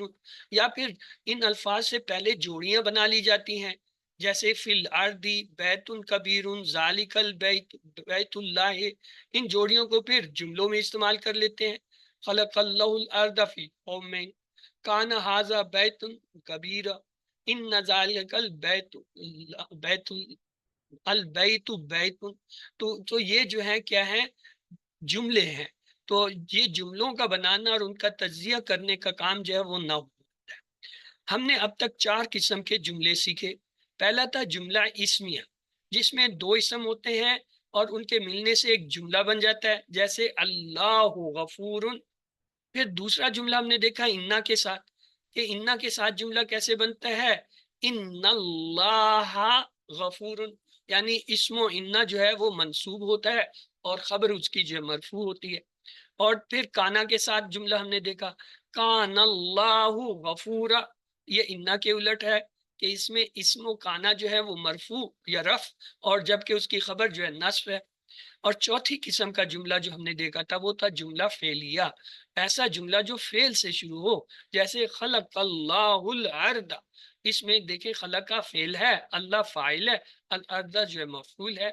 Speaker 1: یا پھر ان الفاظ سے پہلے جوڑیاں بنا لی جاتی ہیں، جیسے فی الارض بیت کبیر ذالک البیت بیت اللہ، ان جوڑیوں کو پھر جملوں میں استعمال کر لیتے ہیں۔ خلق اللہ الارض فی قومین کان ھذا بیت کبیر ان ذالک البیت بیت البیت بیت، تو یہ جو ہے کیا ہے؟ جملے ہیں۔ تو یہ جملوں کا بنانا اور ان کا تجزیہ کرنے کا کام جو ہے وہ نہ ہوتا ہے۔ ہم نے اب تک 4 قسم کے جملے سیکھے۔ پہلا تھا جملہ اسمیہ، جس میں 2 اسم ہوتے ہیں اور ان کے ملنے سے ایک جملہ بن جاتا ہے، جیسے اللہ غفور۔ پھر دوسرا جملہ ہم نے دیکھا انا کے ساتھ، کہ انا کے ساتھ جملہ کیسے بنتا ہے؟ ان اللہ غفور، یعنی اسم و انا جو ہے وہ منصوب ہوتا ہے اور خبر اس کی جو مرفوع ہوتی ہے۔ اور پھر کانا کے ساتھ جملہ ہم نے دیکھا کان اللہ غفورا، یہ انا کے الٹ ہے کہ اس میں اسم و کانا جو ہے وہ مرفوع یا رفع، اور جبکہ اس کی خبر جو ہے نصب ہے۔ اور چوتھی قسم کا جملہ جو ہم نے دیکھا تھا وہ تھا جملہ فعلیہ، ایسا جملہ جو فعل سے شروع ہو، جیسے خلق اللہ الارض، اس میں دیکھیں خلق کا فعل ہے، اللہ فاعل ہے، الارض جو ہے مفعول ہے،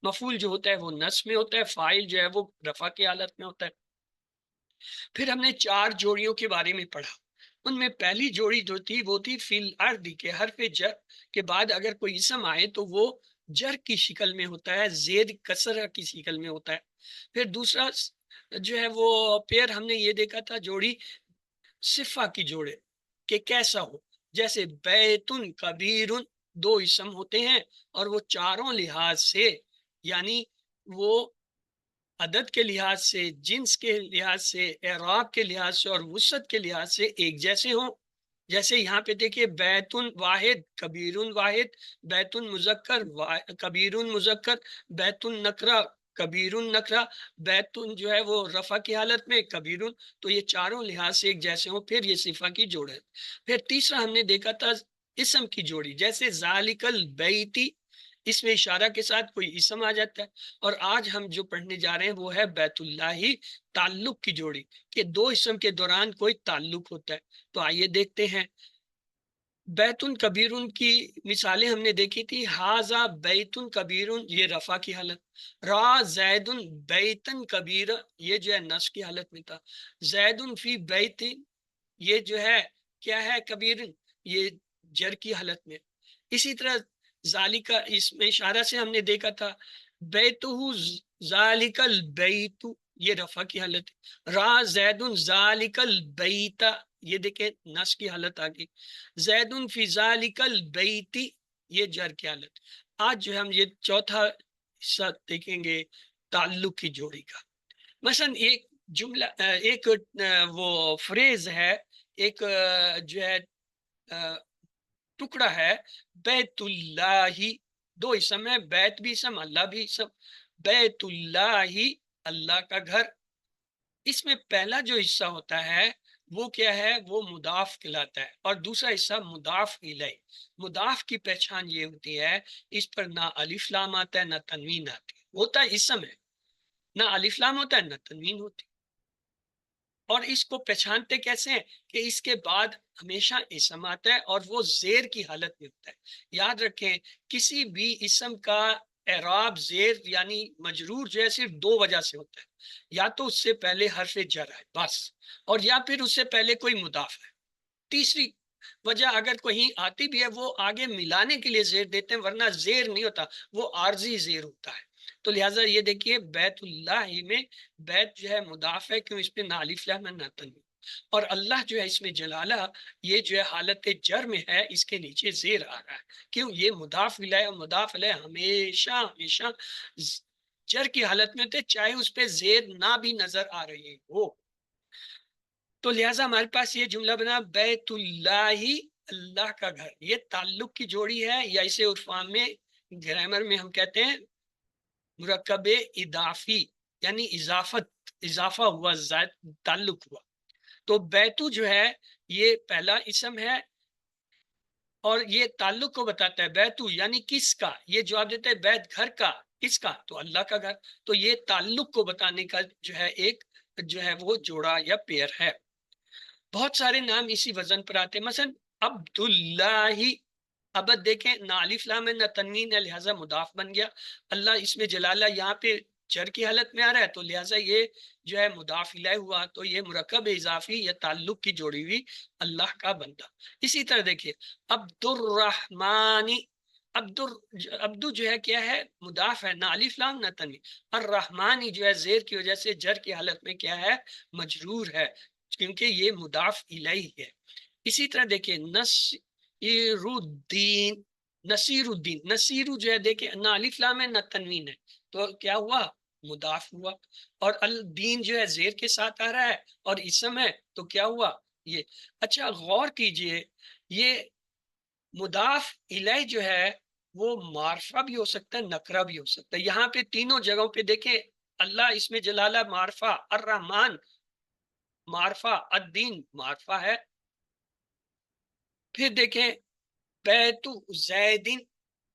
Speaker 1: مفعول جو ہوتا ہے وہ نصب میں ہوتا ہے، فاعل جو ہے وہ رفع کی حالت میں ہوتا ہے۔ پھر ہم نے 4 جوڑیوں کے بارے میں پڑھا، ان میں پہلی جوڑی جو تھی وہ تھی فی الارض کے حرف جر کے بعد اگر کوئی اسم آئے تو وہ جر کی شکل میں ہوتا ہے، زید کسرہ کی شکل میں ہوتا ہے۔ پھر دوسرا جو ہے وہ پھر ہم نے یہ دیکھا تھا جوڑی صفہ کی جوڑے کہ کیسا ہو، جیسے بیتن کبیر، 2 اسم ہوتے ہیں اور وہ چاروں لحاظ سے، یعنی وہ عدد کے لحاظ سے، جنس کے لحاظ سے، اعراب کے لحاظ سے اور وسعت کے لحاظ سے ایک جیسے ہوں۔ جیسے یہاں پہ دیکھیے بیتن واحد کبیر واحد، بیتن مذکر کبیر مذکر، بیتن نکرہ کبیر نکرہ، بیتن جو ہے وہ رفع کی حالت میں کبیر، تو یہ چاروں لحاظ سے ایک جیسے ہوں، پھر یہ صفہ کی جوڑ ہے۔ پھر تیسرا ہم نے دیکھا تھا اسم کی جوڑی، جیسے ذالک البیتی، اس میں اشارہ کے ساتھ کوئی اسم آ جاتا ہے۔ اور آج ہم جو پڑھنے جا رہے ہیں وہ ہے بیت اللہ تعلق کی جوڑی، کہ 2 اسم کے دوران کوئی تعلق ہوتا ہے۔ تو آئیے دیکھتے ہیں۔ بیتن کبیرن کی مثالیں ہم نے دیکھی تھی، ہاذا بیتن کبیرن، یہ رفع کی حالت، را زیدن بیتن کبیر، یہ جو ہے نصب کی حالت میں تھا، زیدن فی بیت، یہ جو ہے کیا ہے؟ کبیرن، یہ جر کی حالت میں۔ اسی طرح ذالک، اس میں اشارہ سے ہم نے دیکھا تھا بیتہ ذالک البیت، یہ رفع کی حالت ہے، را زیدن ذالک البیت، یہ دیکھیں نصب کی حالت آ گئی، زیدن فی ذالک البیت، یہ جر کی حالت۔ آج جو ہم یہ چوتھا حصہ دیکھیں گے تعلق کی جوڑی کا۔ مثلا ایک جملہ، ایک وہ فریز ہے، ایک جو ہے ٹکڑا ہے، بیت اللہ، 2 اسم ہے، بیت بھی اسم، اللہ بھی اسم، بیت اللہ، اللہ کا گھر۔ اس میں پہلا جو حصہ ہوتا ہے وہ کیا ہے؟ وہ مضاف کہلاتا ہے، اور دوسرا حصہ مضاف الیہ۔ مضاف کی پہچان یہ ہوتی ہے اس پر نہ الف لام آتا ہے نہ تنوین آتی ہے، ہوتا ہے اسم ہے، نہ الف لام ہوتا ہے نہ تنوین ہوتی۔ اور اس کو پہچانتے کیسے ہیں؟ کہ اس کے بعد ہمیشہ اسم آتا ہے اور وہ زیر کی حالت میں ہوتا ہے۔ یاد رکھیں کسی بھی اسم کا اعراب زیر یعنی مجرور جو ہے صرف 2 وجہ سے ہوتا ہے، یا تو اس سے پہلے حرف جر ہے بس، اور یا پھر اس سے پہلے کوئی مضاف ہے۔ تیسری وجہ اگر کہیں آتی بھی ہے وہ آگے ملانے کے لیے زیر دیتے ہیں، ورنہ زیر نہیں ہوتا، وہ عارضی زیر ہوتا ہے۔ تو لہٰذا یہ دیکھیے بیت اللہ میں بیت جو ہے مضاف ہے، کیوں؟ اس پہ نہ الف لام نہ تنوین، اور اللہ جو ہے اس میں جلالہ، یہ جو ہے حالت جر میں ہے، اس کے نیچے زیر آ رہا ہے، کیوں؟ یہ مضاف الیہ، اور مضاف الیہ ہمیشہ ہمیشہ جر کی حالت میں ہوتے، چاہے اس پہ زیر نہ بھی نظر آ رہی ہو۔ تو لہٰذا ہمارے پاس یہ جملہ بنا بیت اللہ، اللہ کا گھر، یہ تعلق کی جوڑی ہے، یا اسے عرف عام میں گرامر میں ہم کہتے ہیں مرکب اضافی یعنی اضافہ ہوا، زائد تعلق ہوا. تو بیتو جو ہے یہ پہلا اسم ہے اور یہ تعلق کو بتاتا ہے. بیتو یعنی کس کا، یہ جواب دیتا ہے بیت گھر کا، کس کا؟ تو اللہ کا گھر. تو یہ تعلق کو بتانے کا جو ہے ایک جو ہے وہ جوڑا یا پیر ہے. بہت سارے نام اسی وزن پر آتے ہیں. مثلا عبداللہ، اب دیکھیں نہ الف لام ہے نہ تنوین ہے، لہٰذا مضاف بن گیا. اللہ اس میں جلالہ یہاں پہ جر کی حالت میں آ رہا ہے تو لہٰذا یہ جو ہے مضاف الیہ ہوا. تو یہ مرکب اضافی یا تعلق کی جوڑی ہوئی اللہ کا بندہ. اسی طرح دیکھیے عبدالرحمانی، عبدو جو ہے کیا ہے، مضاف ہے، نہ الف لام نہ تنوین. الرحمانی جو ہے زیر کی وجہ سے جر کی حالت میں کیا ہے، مجرور ہے، کیونکہ یہ مضاف الیہ ہے. اسی طرح دیکھیے نصیر الدین، نصیر الدین، نصیر جو ہے دیکھیں نہ الف لام ہے نہ تنوین ہے تو کیا ہوا، مضاف ہوا. اور الدین جو ہے زیر کے ساتھ آ رہا ہے اور اسم ہے تو کیا ہوا یہ. اچھا غور کیجئے، یہ مضاف الیہ جو ہے وہ معرفہ بھی ہو سکتا ہے، نکرہ بھی ہو سکتا ہے. یہاں پہ تینوں جگہوں پہ دیکھیں اللہ اس میں جلالہ معرفہ، الرحمن معرفہ، الدین معرفہ ہے. پھر دیکھیں بیتو زیدین،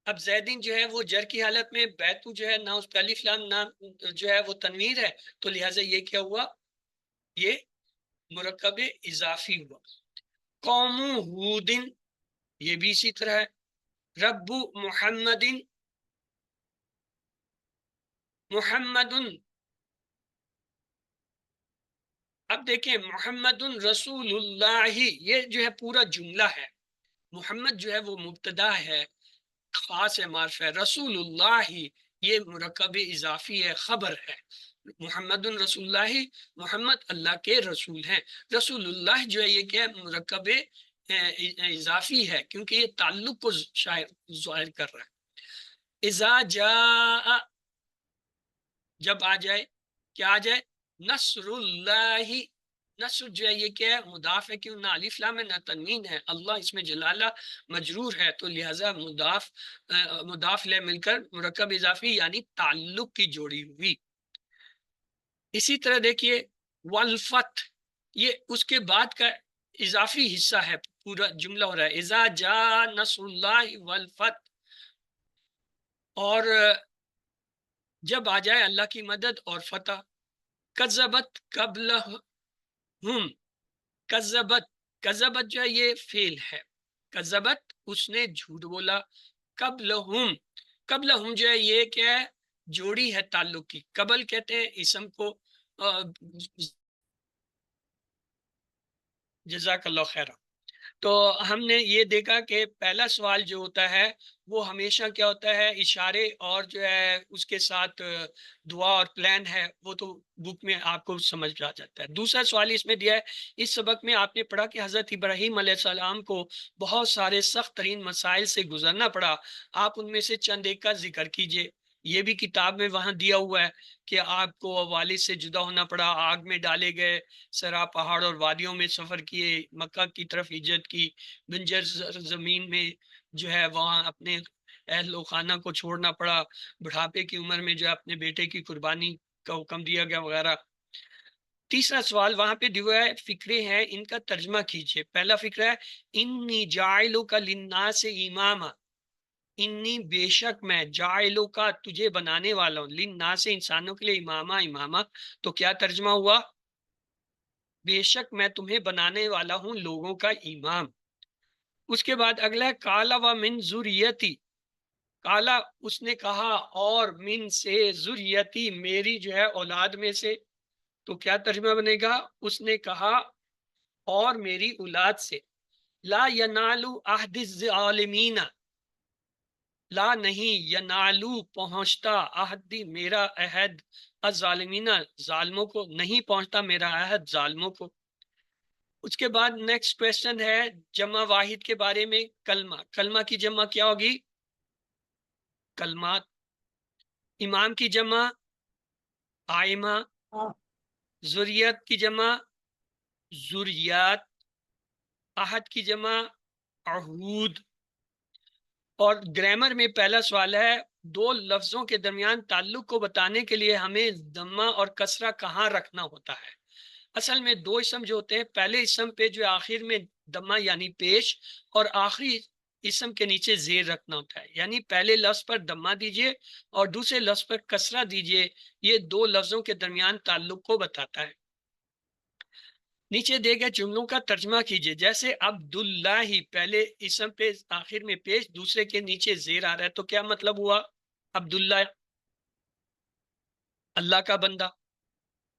Speaker 1: اب زیدین جو ہے وہ جر کی حالت میں، بیتو جو ہے نہ اس پہ الف لام نہ جو ہے وہ تنویر ہے تو لہٰذا یہ کیا ہوا، یہ مرکب اضافی ہوا. قوم ہودن، یہ بھی اسی طرح ہے. رب محمدن، محمدن، اب دیکھیں محمد رسول اللہ، یہ جو ہے پورا جملہ ہے. محمد جو ہے وہ مبتدا ہے، خاص ہے، معرفہ ہے. رسول اللہ یہ مرکب اضافی ہے، خبر ہے. محمد رسول اللہ، محمد اللہ کے رسول ہیں. رسول اللہ جو ہے یہ کیا ہے، مرکب اضافی ہے کیونکہ یہ تعلق کو ظاہر کر رہا ہے. اذا جاء، جب آ جائے، کیا آ جائے، نصر اللہ. نصر جو ہے یہ کیا ہے، مضاف ہے، کیوں نہ الف لام ہے نہ تنوین ہے. اللہ اس میں جلالہ مجرور ہے تو لہٰذا مضاف لے مل کر مرکب اضافی یعنی تعلق کی جوڑی ہوئی. اسی طرح دیکھیے والفتح، یہ اس کے بعد کا اضافی حصہ ہے، پورا جملہ ہو رہا ہے اذا جاء نصر اللہ والفتح. اور جب آ جائے اللہ کی مدد اور فتح. کذبت قبلہم، کذبت، کذبت جو ہے یہ فعل ہے، کذبت اس نے جھوٹ بولا. قبلہم، قبلہم جو ہے یہ کیا ہے، جوڑی ہے تعلق کی. قبل کہتے ہیں اسم کو. جزاک اللہ خیر. تو ہم نے یہ دیکھا کہ پہلا سوال جو ہوتا ہے وہ ہمیشہ کیا ہوتا ہے، اشارے اور جو ہے اس کے ساتھ دعا اور پلان ہے، وہ تو بک میں آپ کو سمجھ آ جاتا ہے. دوسرا سوال اس میں دیا ہے، اس سبق میں آپ نے پڑھا کہ حضرت ابراہیم علیہ السلام کو بہت سارے سخت ترین مسائل سے گزرنا پڑا، آپ ان میں سے چند ایک کا ذکر کیجئے. یہ بھی کتاب میں وہاں دیا ہوا ہے کہ آپ کو والد سے جدا ہونا پڑا، آگ میں ڈالے گئے، سرا پہاڑ اور وادیوں میں سفر کیے، مکہ کی طرف ہجرت کی، بنجر زمین میں جو ہے وہاں اپنے اہل و خانہ کو چھوڑنا پڑا، بڑھاپے کی عمر میں جو ہے اپنے بیٹے کی قربانی کا حکم دیا گیا وغیرہ. تیسرا سوال وہاں پہ دیا ہے، فکرے ہیں ان کا ترجمہ کیجئے. پہلا فکرہ ہے انی جاعلک للناس اماما، انی بے شک میں، جاعلو کا تجھے بنانے والا ہوں، للناس انسانوں کے لیے، اماما اماما. تو کیا ترجمہ ہوا، بے شک میں تمہیں بنانے والا ہوں لوگوں کا امام. اس کے بعد اگلا ہے کالا و من ذریتی، کالا اس نے کہا، اور من سے، ذریتی میری جو ہے اولاد میں سے. تو کیا ترجمہ بنے گا، اس نے کہا اور میری اولاد سے. لا ینالو عہد الظالمین، لا نہیں، ینالو پہنچتا، عہدی میرا عہد، الظالمین ظالموں کو، نہیں پہنچتا میرا عہد ظالموں کو. اس کے بعد نیکسٹ کویسچن ہے جمع واحد کے بارے میں، کلمہ. کلمہ کی جمع کیا ہوگی، کلمات. امام کی جمع آئمہ. ذریت کی جمع ذریات. عہد کی جمع عہود. اور گرامر میں پہلا سوال ہے دو لفظوں کے درمیان تعلق کو بتانے کے لیے ہمیں ضمہ اور کسرہ کہاں رکھنا ہوتا ہے؟ اصل میں دو اسم جو ہوتے ہیں، پہلے اسم پہ جو آخر میں ضمہ یعنی پیش، اور آخری اسم کے نیچے زیر رکھنا ہوتا ہے، یعنی پہلے لفظ پر ضمہ دیجئے اور دوسرے لفظ پر کسرہ دیجئے، یہ دو لفظوں کے درمیان تعلق کو بتاتا ہے۔ نیچے دے گئے جملوں کا ترجمہ کیجئے، جیسے عبداللہ ہی، پہلے اسم پہ آخر میں پیش، دوسرے کے نیچے زیر آ رہا ہے، تو کیا مطلب ہوا؟ عبداللہ اللہ کا بندہ۔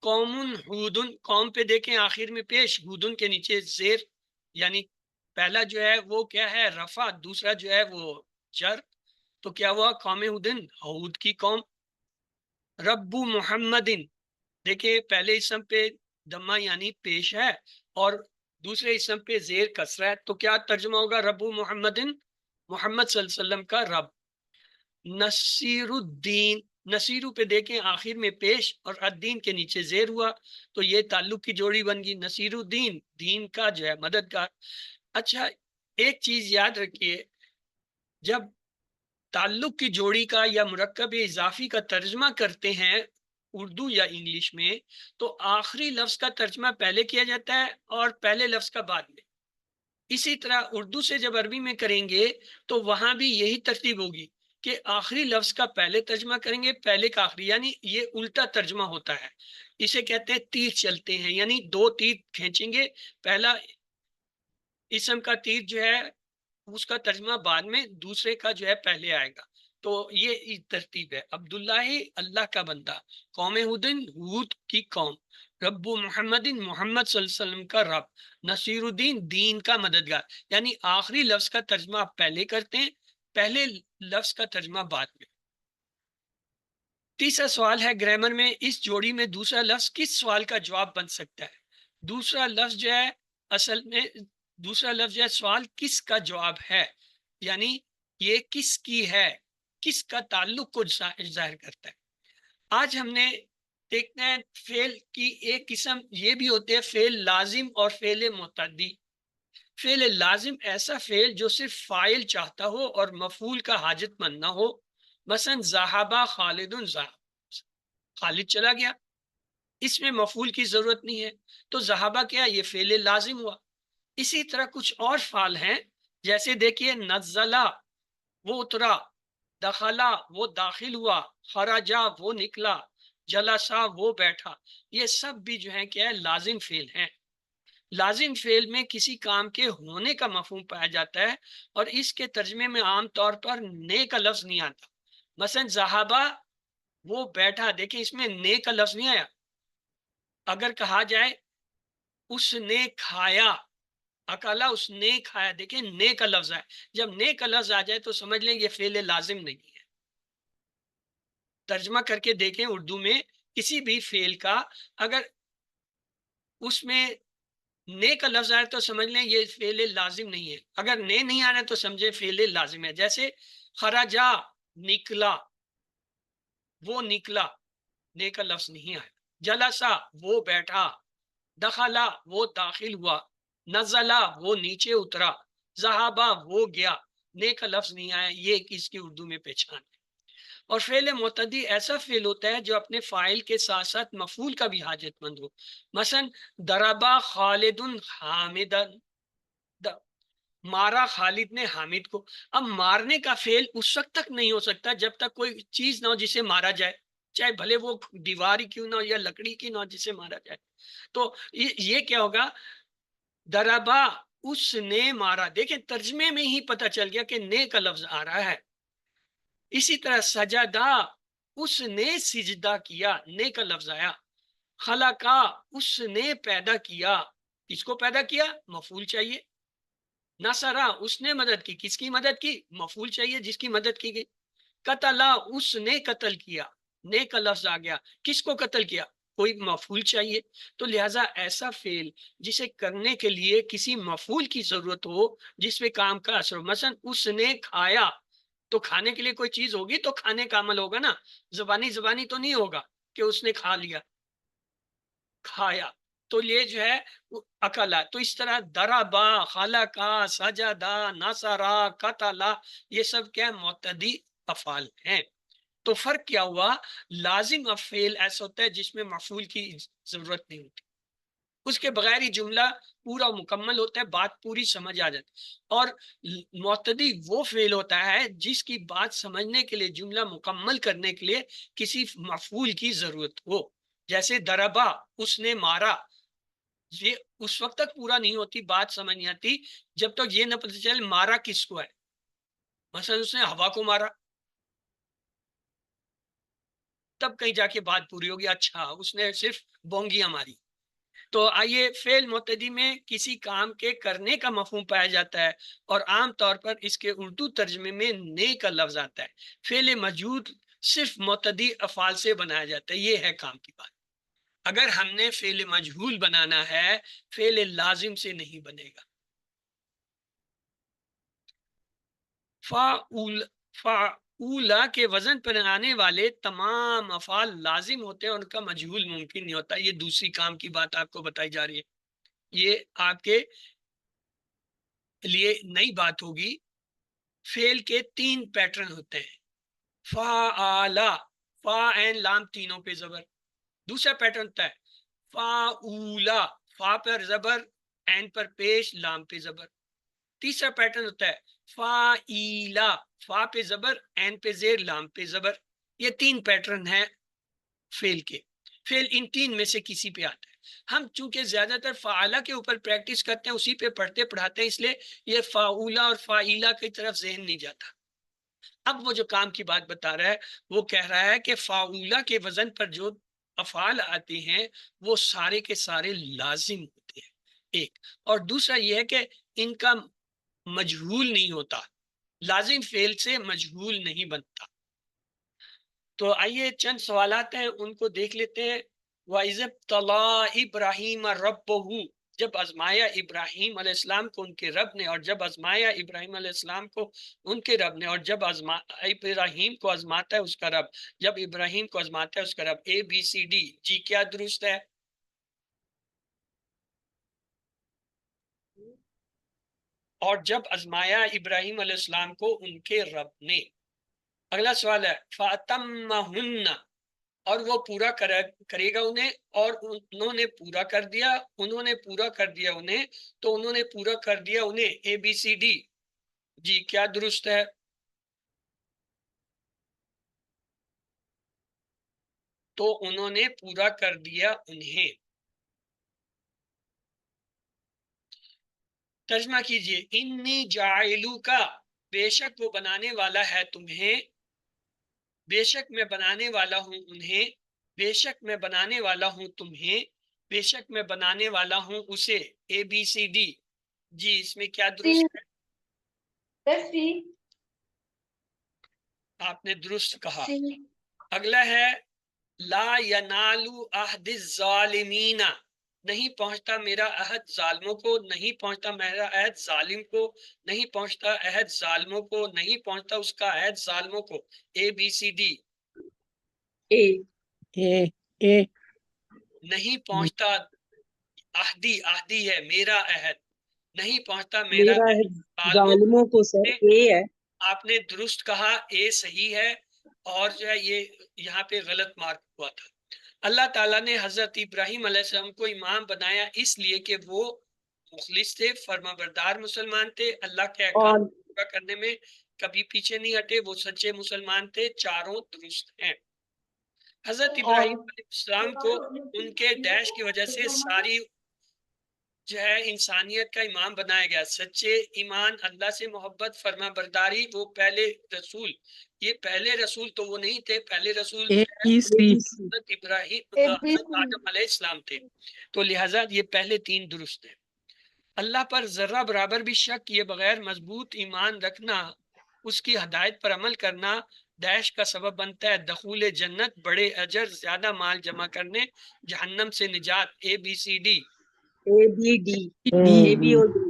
Speaker 1: قوم ہودن، قوم پہ دیکھیں آخر میں پیش، ہودن کے نیچے زیر، یعنی پہلا جو ہے وہ کیا ہے؟ رفع، دوسرا جو ہے وہ جر، تو کیا ہوا؟ قوم ہودن، ہود کی قوم۔ رب محمدن، دیکھیں پہلے اسم پہ ضمہ یعنی پیش ہے اور دوسرے اسم پہ زیر کسرہ ہے، تو کیا ترجمہ ہوگا؟ رب محمدن، محمد صلی اللہ علیہ وسلم کا رب۔ نصیر الدین، نصیرو پہ دیکھیں آخر میں پیش اور الدین کے نیچے زیر ہوا، تو یہ تعلق کی جوڑی بن گئی، نصیر الدین، دین کا جو ہے مددگار۔ اچھا ایک چیز یاد رکھیے، جب تعلق کی جوڑی کا یا مرکب اضافی کا ترجمہ کرتے ہیں اردو یا انگلش میں، تو آخری لفظ کا ترجمہ پہلے کیا جاتا ہے اور پہلے لفظ کا بعد میں۔ اسی طرح اردو سے جب عربی میں کریں گے تو وہاں بھی یہی ترتیب ہوگی کہ آخری لفظ کا پہلے ترجمہ کریں گے، پہلے کا آخری، یعنی یہ الٹا ترجمہ ہوتا ہے۔ اسے کہتے ہیں تیر چلتے ہیں، یعنی دو تیر کھینچیں گے، پہلا اسم کا تیر جو ہے اس کا ترجمہ بعد میں، دوسرے کا جو ہے پہلے آئے گا، تو یہ ترتیب ہے۔ عبداللہ اللہ کا بندہ، قوم ہودن ہود کی قوم، رب محمد محمد صلی اللہ علیہ وسلم کا رب، نصیر الدین دین کا مددگار، یعنی آخری لفظ کا ترجمہ آپ پہلے کرتے ہیں، پہلے لفظ کا ترجمہ بعد میں۔ تیسرا سوال ہے گرامر میں، اس جوڑی میں دوسرا لفظ کس سوال کا جواب بن سکتا ہے؟ دوسرا لفظ جو ہے اصل میں دوسرا لفظ جو ہے سوال کس کا جواب ہے، یعنی یہ کس کی ہے، کس کا تعلق کو ظاہر کرتا ہے۔ آج ہم نے دیکھنا ہے فعل کی ایک قسم یہ بھی ہوتے ہیں فعل لازم اور فعل متعدی۔ فعل لازم ایسا فعل جو صرف فاعل چاہتا ہو اور مفعول کا حاجت مند نہ ہو، مثلا ذہبا خالد، خالد چلا گیا، اس میں مفعول کی ضرورت نہیں ہے، تو ذہبا کیا؟ یہ فعل لازم ہوا۔ اسی طرح کچھ اور فعل ہیں، جیسے دیکھیے نزلہ وہ اترا، دخلا وہ داخل ہوا، خرجا وہ نکلا، جلسا وہ بیٹھا، یہ سب بھی جو ہے کیا ہے؟ لازم فعل ہیں۔ لازم فعل میں کسی کام کے ہونے کا مفہوم پایا جاتا ہے اور اس کے ترجمے میں عام طور پر نے کا لفظ نہیں آتا۔ مثلا ذہبا وہ بیٹھا، دیکھیں اس میں نے کا لفظ نہیں آیا۔ اگر کہا جائے اس نے کھایا، اکالا اس نے کھایا، دیکھیں نے کا لفظ ہے، جب نے کا لفظ آ جائے تو سمجھ لیں یہ فعل لازم نہیں ہے۔ ترجمہ کر کے دیکھیں اردو میں کسی بھی فعل کا، اگر اس میں نے کا لفظ آ رہا ہے تو سمجھ لیں یہ فعل لازم نہیں ہے، اگر نے نہیں آ رہا ہے تو سمجھے فعل لازم ہے۔ جیسے خرجا نکلا، وہ نکلا، نے کا لفظ نہیں آیا۔ جلسا وہ بیٹھا، دخلا وہ داخل ہوا، نزلہ وہ نیچے اترا، ذہبا وہ گیا، نے کا لفظ نہیں آیا۔ یہ اس کی اردو میں پہچان ہے۔ اور فعل معتدی ایسا فعل ہوتا ہے جو اپنے فاعل کے ساتھ ساتھ مفعول کا بھی حاجت مند ہو۔ مثلا ضربا خالد حامدا، مارا خالد نے حامد کو۔ اب مارنے کا فعل اس وقت تک نہیں ہو سکتا جب تک کوئی چیز نہ ہو جسے مارا جائے، چاہے بھلے وہ دیوار ہی کیوں نہ ہو یا لکڑی کی نہ ہو جسے مارا جائے۔ تو یہ کیا ہوگا؟ ضربا اس نے مارا، دیکھیں ترجمے میں ہی پتہ چل گیا کہ نے کا لفظ آ رہا ہے۔ اسی طرح سجدہ اس نے سجدہ کیا، نے کا لفظ آیا۔ خلقا اس نے پیدا کیا، کس کو پیدا کیا؟ مفعول چاہیے۔ نصرہ اس نے مدد کی، کس کی مدد کی؟ مفعول چاہیے جس کی مدد کی گئی۔ قتلا اس نے قتل کیا، نے کا لفظ آ گیا، کس کو قتل کیا؟ کوئی مفعول چاہیے۔ تو لہٰذا ایسا فعل جسے کرنے کے لیے کسی مفعول کی ضرورت ہو، جس پہ کام کا اثر ہو، مثلا اس نے کھایا، تو کھانے کے لیے کوئی چیز ہوگی تو کھانے کا عمل ہوگا نا، زبانی تو نہیں ہوگا کہ اس نے کھا لیا، کھایا، تو یہ جو ہے اکلا۔ تو اس طرح ضربا، خلقا، سجدا، نصرا، قتلا، یہ سب کیا ہے؟ معتدی افعال ہیں. تو فرق کیا ہوا؟ لازم افعال ایسا ہوتا ہے جس میں مفعول کی ضرورت نہیں ہوتی، اس کے بغیر ہی جملہ پورا مکمل ہوتا ہے، بات پوری سمجھ آ جاتی. اور معتدی وہ فعل ہوتا ہے جس کی بات سمجھنے کے لیے، جملہ مکمل کرنے کے لیے کسی مفعول کی ضرورت ہو. جیسے دربا، اس نے مارا، یہ اس وقت تک پورا نہیں ہوتی، بات سمجھ نہیں آتی جب تک یہ نہ پتہ چلے مارا کس کو ہے. مثلا اس نے ہوا کو مارا، تب کہیں جا کے بات پوری ہوگی، اچھا اس نے صرف بونگیاں ماری. تو آئیے، فعل معتدی میں کسی کام کے کرنے کا مفہوم پایا جاتا ہے، اور عام طور پر اس کے اردو ترجمے میں نے کا لفظ آتا ہے. فعل موجود صرف معتدی افعال سے بنایا جاتا ہے، یہ ہے کام کی بات. اگر ہم نے فعل مجہول بنانا ہے، فعل لازم سے نہیں بنے گا. فاعولا کے وزن پر آنے والے تمام افعال لازم ہوتے ہیں، ان کا مجہول ممکن نہیں ہوتا. یہ دوسری کام کی بات آپ کو بتائی جا رہی ہے، یہ آپ کے لیے نئی بات ہوگی. فعل کے 3 پیٹرن ہوتے ہیں. فعالا، فا این لام تینوں پہ زبر. دوسرا پیٹرن ہوتا ہے فاعولا، فا پر زبر، این پر پیش، لام پہ زبر. تیسرا پیٹرن ہوتا ہے فاعیلا، فا پہ زبر، این پہ زیر، لام پہ زبر. یہ 3 پیٹرن ہیں فعل کے. فعل ان 3 میں سے کسی پہ آتا ہے. ہم چونکہ زیادہ تر فعالہ کے اوپر پریکٹس کرتے ہیں، اسی پہ پڑھتے پڑھاتے ہیں، اس لیے یہ فاعولا اور فاعیلا کی طرف ذہن نہیں جاتا. اب وہ جو کام کی بات بتا رہا ہے، وہ کہہ رہا ہے کہ فاعولا کے وزن پر جو افعال آتے ہیں وہ سارے کے سارے لازم ہوتے ہیں، ایک. اور دوسرا یہ ہے کہ ان کا مجہول نہیں ہوتا، لازم فعل سے مجہول نہیں بنتا. تو آئیے چند سوالات ہیں، ان کو دیکھ لیتے ہیں. وَإِذِ ابْتَلَىٰ إِبْرَاهِيمَ رَبُّهُ، جب آزمایا ابراہیم علیہ السلام کو ان کے رب نے، اور جب آزمایا ابراہیم علیہ السلام کو ان کے رب نے، اور جب ابراہیم کو آزماتا ہے اس کا رب، جب ابراہیم کو آزماتا ہے اس کا رب. ABCD، جی کیا درست ہے؟ اور جب آزمایا ابراہیم علیہ السلام کو ان کے رب نے. اگلا سوال ہے فَأَتَمَّهُنَّ، اور وہ پورا کرے گا انہیں، اور انہوں نے پورا کر دیا، انہوں نے پورا کر دیا انہیں، تو انہوں نے پورا کر دیا انہیں. ABCD، جی کیا درست ہے؟ تو انہوں نے پورا کر دیا انہیں. ترجمہ کیجئے. انی جاعلو کا، بے شک وہ بنانے والا ہے تمہیں، بے شک میں بنانے والا ہوں انہیں، بے شک میں بنانے والا ہوں تمہیں، بے شک میں بنانے والا ہوں اسے. ABCD، جی اس میں کیا درست ہے؟ آپ نے درست کہا. اگلا ہے لا ینال عہد الظالمین، نہیں پہنچتا میرا عہد ظالموں کو، نہیں پہنچتا میرا عہد ظالم کو، نہیں پہنچتا عہد ظالموں کو، نہیں پہنچتا اس کا عہد ظالموں کو. ABCD،
Speaker 3: اے
Speaker 5: اے
Speaker 1: نہیں پہنچتا. عہدی ہے، میرا عہد، نہیں پہنچتا میرا
Speaker 3: میرا
Speaker 1: عہد ظالموں کو.
Speaker 3: ظالموں کو سر اے ہے.
Speaker 1: آپ نے درست کہا، اے صحیح ہے. اور جو ہے یہ یہاں پہ غلط مارک ہوا تھا. اللہ تعالیٰ نے حضرت ابراہیم علیہ السلام کو امام بنایا اس لیے کہ وہ مخلص تھے، فرما بردار مسلمان تھے، اللہ کے احکام
Speaker 3: اور
Speaker 1: پورا کرنے میں کبھی پیچھے نہیں ہٹے، وہ سچے مسلمان تھے. چاروں درست ہیں. حضرت ابراہیم علیہ السلام کو ان کے ڈیش کی وجہ سے ساری جو ہے انسانیت کا امام بنایا گیا. سچے ایمان، اللہ سے محبت، فرما برداری، وہ پہلے رسول. یہ پہلے رسول تو وہ نہیں تھے، پہلے رسول جو ہے حضرت ابراہیم، حضرت آدم علیہ السلام تھے. تو لہٰذا یہ پہلے 3 درست ہیں. اللہ پر ذرہ برابر بھی شک کیے بغیر مضبوط ایمان رکھنا، اس کی ہدایت پر عمل کرنا ڈیش کا سبب بنتا ہے دخول جنت، بڑے اجر، زیادہ مال جمع کرنے، جہنم سے نجات. ABCD،
Speaker 3: A B D, A B اور ڈی.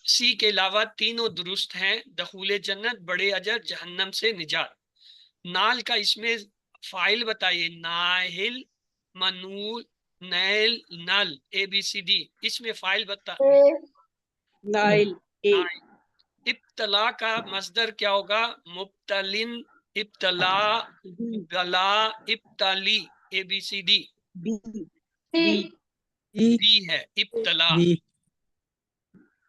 Speaker 1: سی کے علاوہ تینوں درست ہیں. دخول جنت، بڑے اجر، جہنم سے نجات. نال کا اس میں فائل بتائیے. ناہل، منول، نیل، نل. ABCD، اس میں فائل بتا.
Speaker 3: نائل اے.
Speaker 1: ابتلا کا مصدر کیا ہوگا؟ مبتلن، ابتلا، بلا، ابتلی، ABCD.
Speaker 3: بی بی
Speaker 1: B ہے ابتلا.
Speaker 5: بی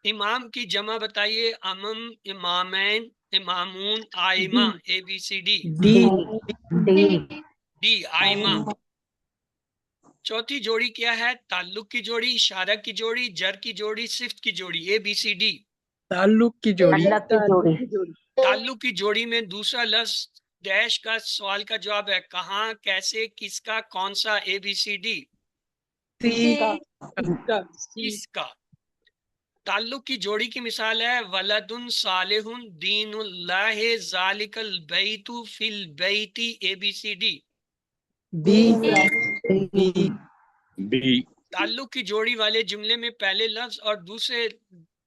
Speaker 1: امام کی جمع بتائیے. امم، امامین، امامون، آئمہ. ABCD.
Speaker 5: ڈی
Speaker 1: D آئمہ. چوتھی جوڑی کیا ہے؟ تعلق کی جوڑی، اشارہ کی جوڑی، جر کی جوڑی، صفت کی جوڑی. ABCD.
Speaker 5: تعلق کی جوڑی
Speaker 1: تعلق کی جوڑی میں دوسرا لفظ ڈیش کا سوال کا جواب ہے. کہاں، کیسے، کس کا، کون سا. ABCD.
Speaker 5: سی
Speaker 3: کا سی
Speaker 1: کس کا. تعلق کی جوڑی کی مثال ہے ولد صالح دین اللہ ذالک البیت فی البیت. ABCD.
Speaker 5: بی بی
Speaker 1: تعلق کی جوڑی والے جملے میں پہلے لفظ اور دوسرے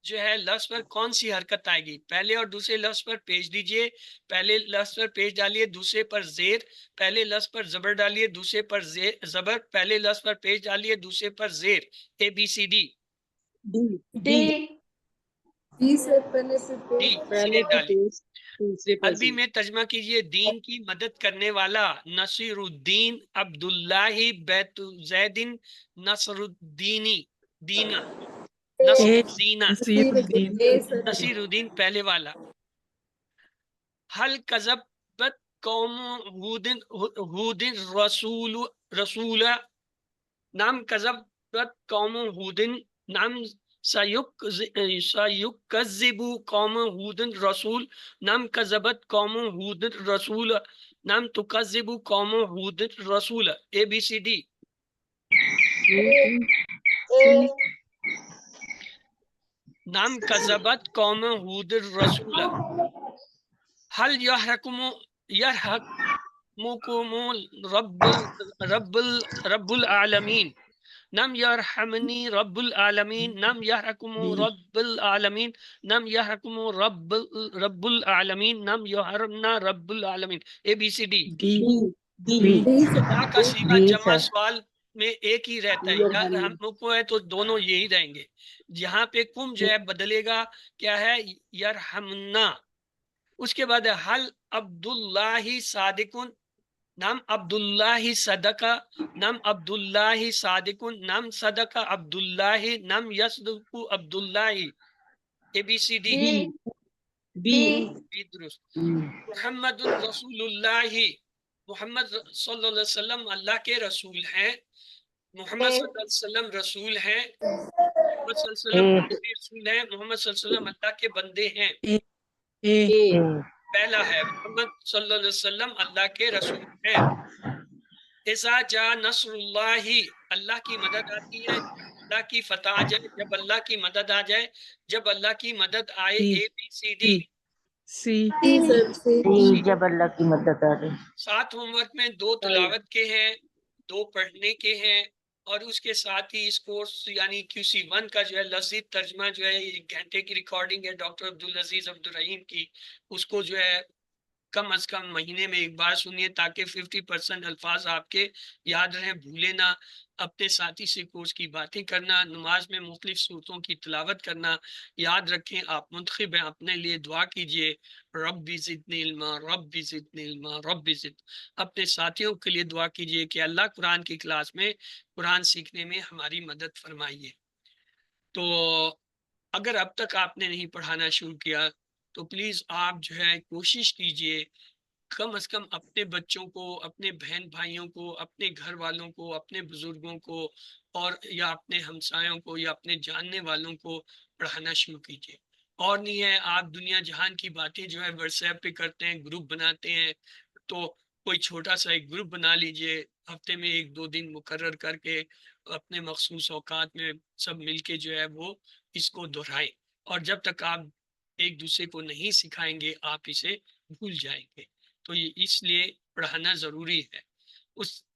Speaker 1: جو ہے لفظ پر کون سی حرکت آئے گی؟ پہلے اور دوسرے لفظ پر پیش دیجئے. پہلے لفظ پر پیش ڈالیے، دوسرے پر زیر. پہلے لفظ پر زبر ڈالیے، دوسرے پر زبر. پہلے لفظ پر پیش ڈالیے، دوسرے پر زیر. ABCD.
Speaker 3: ڈی
Speaker 4: بی سے پہلے سے
Speaker 1: ڈی
Speaker 3: پہلے پہ
Speaker 1: ڈالیے.
Speaker 3: پیش دوسرے پہ
Speaker 1: عربی
Speaker 3: زیر.
Speaker 1: میں ترجمہ کیجئے. دین کی مدد کرنے والا نصیر الدین عبداللہ بیت زیدن نصر الدینی. دینا، نصر الدینہ،
Speaker 5: نصیر الدین
Speaker 1: نصیر الدین پہلے والا. حل کذبت قوم ہود رسول نام کذبت قوم ہود نام سیکذب قوم ہود رسول نام کذبت قوم ہود رسول نام تکذب قوم ہود رسول. ABCD. نام کذبت قوم ہود رسول. حل یرحمکم رب العالمین نم یرحمنی رب العالمین نم یرحمکم رب العالمین نم یرحمکم رب العالمین نم یرحمنا رب العالمین. ABCD.
Speaker 5: ڈی
Speaker 3: ڈی
Speaker 1: یا کا صیغہ جمع سوال میں ایک ہی رہتا ہے. یا ہم لوگ کو ہے تو دونوں یہی رہیں گے. یہاں پہ کم جو ہے بدلے گا. کیا ہے؟ یرحمنا. اس کے بعد حل عبداللہ صادقن نام عبداللہ صدقہ نام عبداللہ صادقن نام صدقہ عبداللہ نام یصدق عبداللہ. ABCD.
Speaker 3: بی
Speaker 1: درست. محمد رسول اللہ، محمد صلی اللہ علیہ وسلم اللہ کے رسول ہیں. محمد صلی اللہ علیہ وسلم رسول ہیں. محمد صلی اللہ علیہ وسلم اللہ کے رسول ہیں. محمد صلی اللہ علیہ وسلم اللہ کے بندے ہیں. پہلا ہے محمد صلی اللہ علیہ وسلم اللہ کے رسول ہیں. اذا جاء نصر اللہ، اللہ کی مدد آتی ہے، اللہ کی فتح آ جائے. جب اللہ کی مدد آ جائے، جب اللہ کی مدد آئے. ABCD.
Speaker 5: سی
Speaker 6: جب اللہ کی مدد آ جائے.
Speaker 1: 7 ہوم ورک میں 2 تلاوت کے ہیں، 2 پڑھنے کے ہیں، اور اس کے ساتھ ہی اس کورس یعنی QC1 کا جو ہے لفظی ترجمہ جو ہے 1 گھنٹے کی ریکارڈنگ ہے ڈاکٹر عبدالعزیز عبدالرحیم کی. اس کو جو ہے کم از کم مہینے میں ایک بار سنیے تاکہ 50% الفاظ آپ کے یاد رہیں، بھولے نہ. اپنے ساتھی سے کورس کی باتیں کرنا، نماز میں مختلف صورتوں کی تلاوت کرنا. یاد رکھیں آپ منتخب ہیں، اپنے لیے دعا کیجئے رب زدنی علما، رب زدنی علما، رب زد. اپنے ساتھیوں کے لیے دعا کیجئے کہ اللہ قرآن کی کلاس میں قرآن سیکھنے میں ہماری مدد فرمائیے. تو اگر اب تک آپ نے نہیں پڑھانا شروع کیا تو پلیز آپ جو ہے کوشش کیجئے کم از کم اپنے بچوں کو، اپنے بہن بھائیوں کو، اپنے گھر والوں کو، اپنے بزرگوں کو، اور یا اپنے ہمسایوں کو یا اپنے جاننے والوں کو پڑھانا شروع کیجئے. اور نہیں ہے آپ دنیا جہان کی باتیں جو ہے واٹس ایپ پہ کرتے ہیں، گروپ بناتے ہیں، تو کوئی چھوٹا سا ایک گروپ بنا لیجئے، ہفتے میں 1-2 دن مقرر کر کے اپنے مخصوص اوقات میں سب مل کے جو ہے وہ اس کو دہرائیں. اور جب تک آپ ایک دوسرے کو نہیں سکھائیں گے آپ اسے بھول جائیں گے. تو یہ اس لیے پڑھانا ضروری ہے.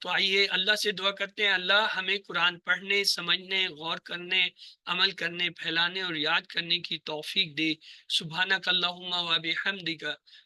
Speaker 1: تو آئیے اللہ سے دعا کرتے ہیں اللہ ہمیں قرآن پڑھنے، سمجھنے، غور کرنے، عمل کرنے، پھیلانے اور یاد کرنے کی توفیق دے. سبحانک اللہم و بحمدک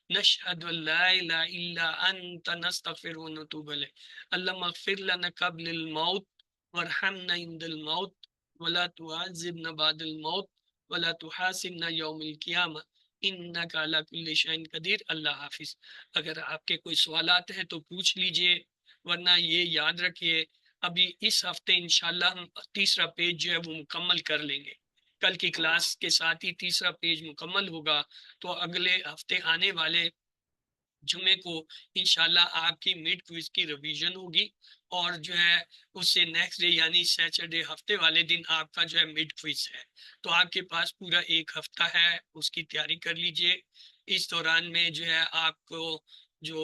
Speaker 1: نشہد ان لا الہ الا انت نستغفرک و نتوب الیک. اللہم اغفر لنا قبل الموت وارحمنا عند الموت ولا تعذبنا بعد الموت ولا تحاسبنا یوم القیامہ انک علی کل شیء قدیر. اللہ حافظ. اگر آپ کے کوئی سوالات ہیں تو پوچھ لیجئے، ورنہ یہ یاد رکھیے ابھی اس ہفتے انشاءاللہ ہم تیسرا پیج جو ہے وہ مکمل کر لیں گے. کل کی کلاس کے ساتھ ہی تیسرا پیج مکمل ہوگا، تو اگلے ہفتے آنے والے جمعے کو انشاءاللہ آپ کی مڈ کوئز کی ریویژن ہوگی، اور جو ہے اس سے نیکسٹ ڈے یعنی سیٹرڈے ہفتے والے دن آپ کا جو ہے مڈ کوئز ہے. تو آپ کے پاس پورا ایک ہفتہ ہے، اس کی تیاری کر لیجئے. اس دوران میں جو ہے آپ کو جو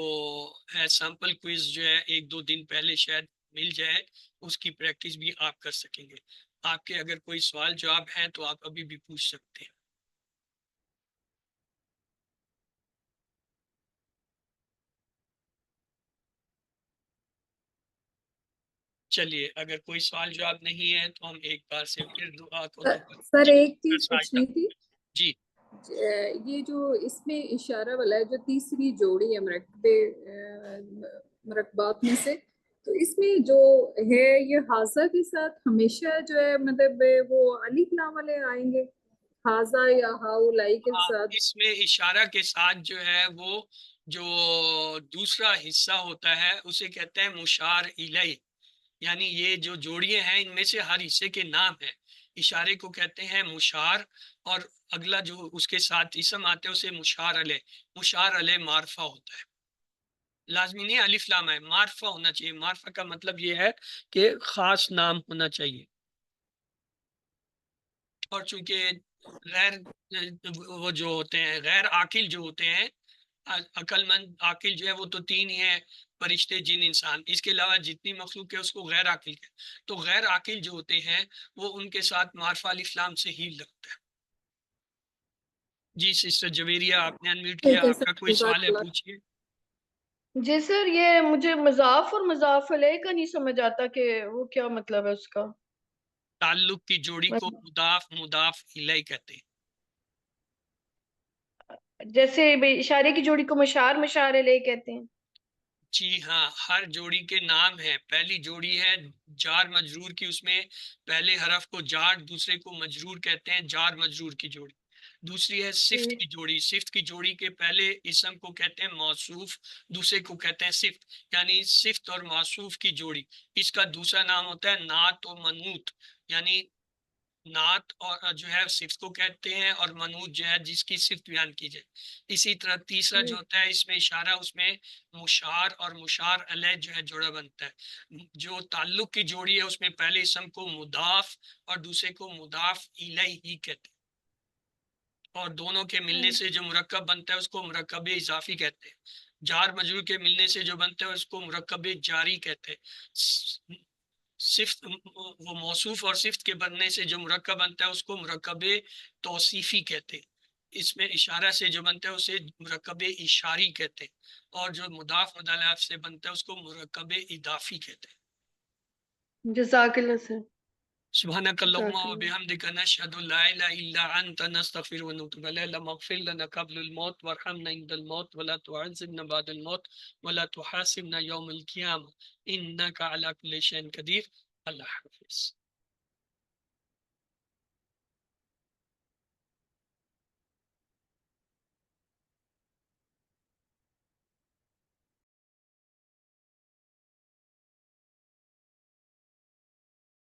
Speaker 1: ہے سیمپل کوئز جو ہے 1-2 دن پہلے شاید مل جائے، اس کی پریکٹس بھی آپ کر سکیں گے. آپ کے اگر کوئی سوال جواب ہیں تو آپ ابھی بھی پوچھ سکتے ہیں. چلیے، اگر کوئی سوال جواب نہیں ہے تو ہم ایک بار سے پھر دعا کو
Speaker 4: سر
Speaker 1: جی،
Speaker 4: ایک چیز
Speaker 1: ساجدہ.
Speaker 4: پوچھنی تھی،
Speaker 1: جی
Speaker 4: یہ جو اس میں اشارہ والا ہے جو تیسری جوڑی ہے مرکبے مرکبات میں سے، تو اس میں جو ہے یہ حاضہ کے ساتھ ہمیشہ جو ہے مطلب وہ الف لام والے آئیں گے، حاضہ یا ہاؤلائی کے ساتھ؟
Speaker 1: اس میں اشارہ کے ساتھ جو ہے وہ جو دوسرا حصہ ہوتا ہے اسے کہتے ہیں مشار الیہ. یعنی یہ جو جوڑیاں ہیں ان میں سے ہر حصے کے نام ہیں. اشارے کو کہتے ہیں مشار، اور اگلا جو اس کے ساتھ اسم آتے ہیں اسے مشار علیہ. مشار علیہ معرفہ ہوتا ہے، لازمی نہیں الف لام ہے، معرفہ ہونا چاہیے. معرفہ کا مطلب یہ ہے کہ خاص نام ہونا چاہیے. اور چونکہ غیر وہ جو ہوتے ہیں غیر عاقل جو ہوتے ہیں، عقل مند عاقل جو ہے وہ تو 3 ہی ہیں، فرشتے جن انسان. اس کے علاوہ جتنی مخلوق ہے اس کو غیر عاقل ہے. تو غیر عاقل جو ہوتے ہیں وہ ان کے ساتھ معرفہ الف لام سے ہی لگتا ہے. جی سسٹر جویریہ آپ نے انمیوٹ کیا،
Speaker 4: ٹھیک ہے
Speaker 1: آپ کا
Speaker 4: سر،
Speaker 1: کوئی
Speaker 4: جزاک
Speaker 1: سوال ہے
Speaker 4: اللہ.
Speaker 1: پوچھیے.
Speaker 2: جی سر، یہ مجھے مضاف اور مضاف علیہ کا نہیں سمجھ آتا کہ وہ کیا مطلب ہے اس کا.
Speaker 1: تعلق کی جوڑی کو مضاف مضاف الیہ کہتے ہیں.
Speaker 2: جیسے اشارے کی جوڑی کو مشار مشار علیہ کہتے ہیں.
Speaker 1: جی ہاں، ہر جوڑی کے نام ہیں. پہلی جوڑی ہے جار مجرور کی، اس میں پہلے حرف کو جار، دوسرے کو مجرور کہتے ہیں، جار مجرور کی جوڑی. دوسری ہے صفت کی جوڑی. صفت کی جوڑی کے پہلے اسم کو کہتے ہیں موصوف، دوسرے کو کہتے ہیں صفت. یعنی صفت اور موصوف کی جوڑی. اس کا دوسرا نام ہوتا ہے نعت و منوط. یعنی نعت اور جو ہے صفت کو کہتے ہیں، اور منوط جو ہے جس کی صفت بیان کی جائے. اسی طرح تیسرا جو ہوتا ہے اس میں اشارہ، اس میں مشار اور مشار علیہ جو ہے جوڑا بنتا ہے. جو تعلق کی جوڑی ہے اس میں پہلے اسم کو مضاف اور دوسرے کو مضاف الیہ ہی کہتے ہیں، اور دونوں کے ملنے سے جو مرکب بنتا ہے اس کو مرکب اضافی کہتے ہیں. جار مجرور کے ملنے سے جو بنتا ہے اس کو مرکب جاری کہتے ہیں. صفت وہ موصوف اور صفت کے بننے سے جو مرکب بنتا ہے اس کو مرکب توصیفی کہتے ہیں. اس میں اشارہ سے جو بنتا ہے اسے مرکب اشاری کہتے ہیں، اور جو مضاف مضاف سے بنتا ہے اس کو مرکب اضافی کہتے ہیں.
Speaker 2: جزاک اللہ سر.
Speaker 1: سبحانك اللهم
Speaker 2: جزاک اللہ.
Speaker 1: وبحمدك نشهد لا اله الا انت نستغفرك ونتوب اليك. اللهم اغفر لنا قبل الموت وارحمنا عند الموت ولا تعذبنا بعد الموت ولا تحاسبنا يوم القيامة انك على كل شيء قدير. اللہ حافظ.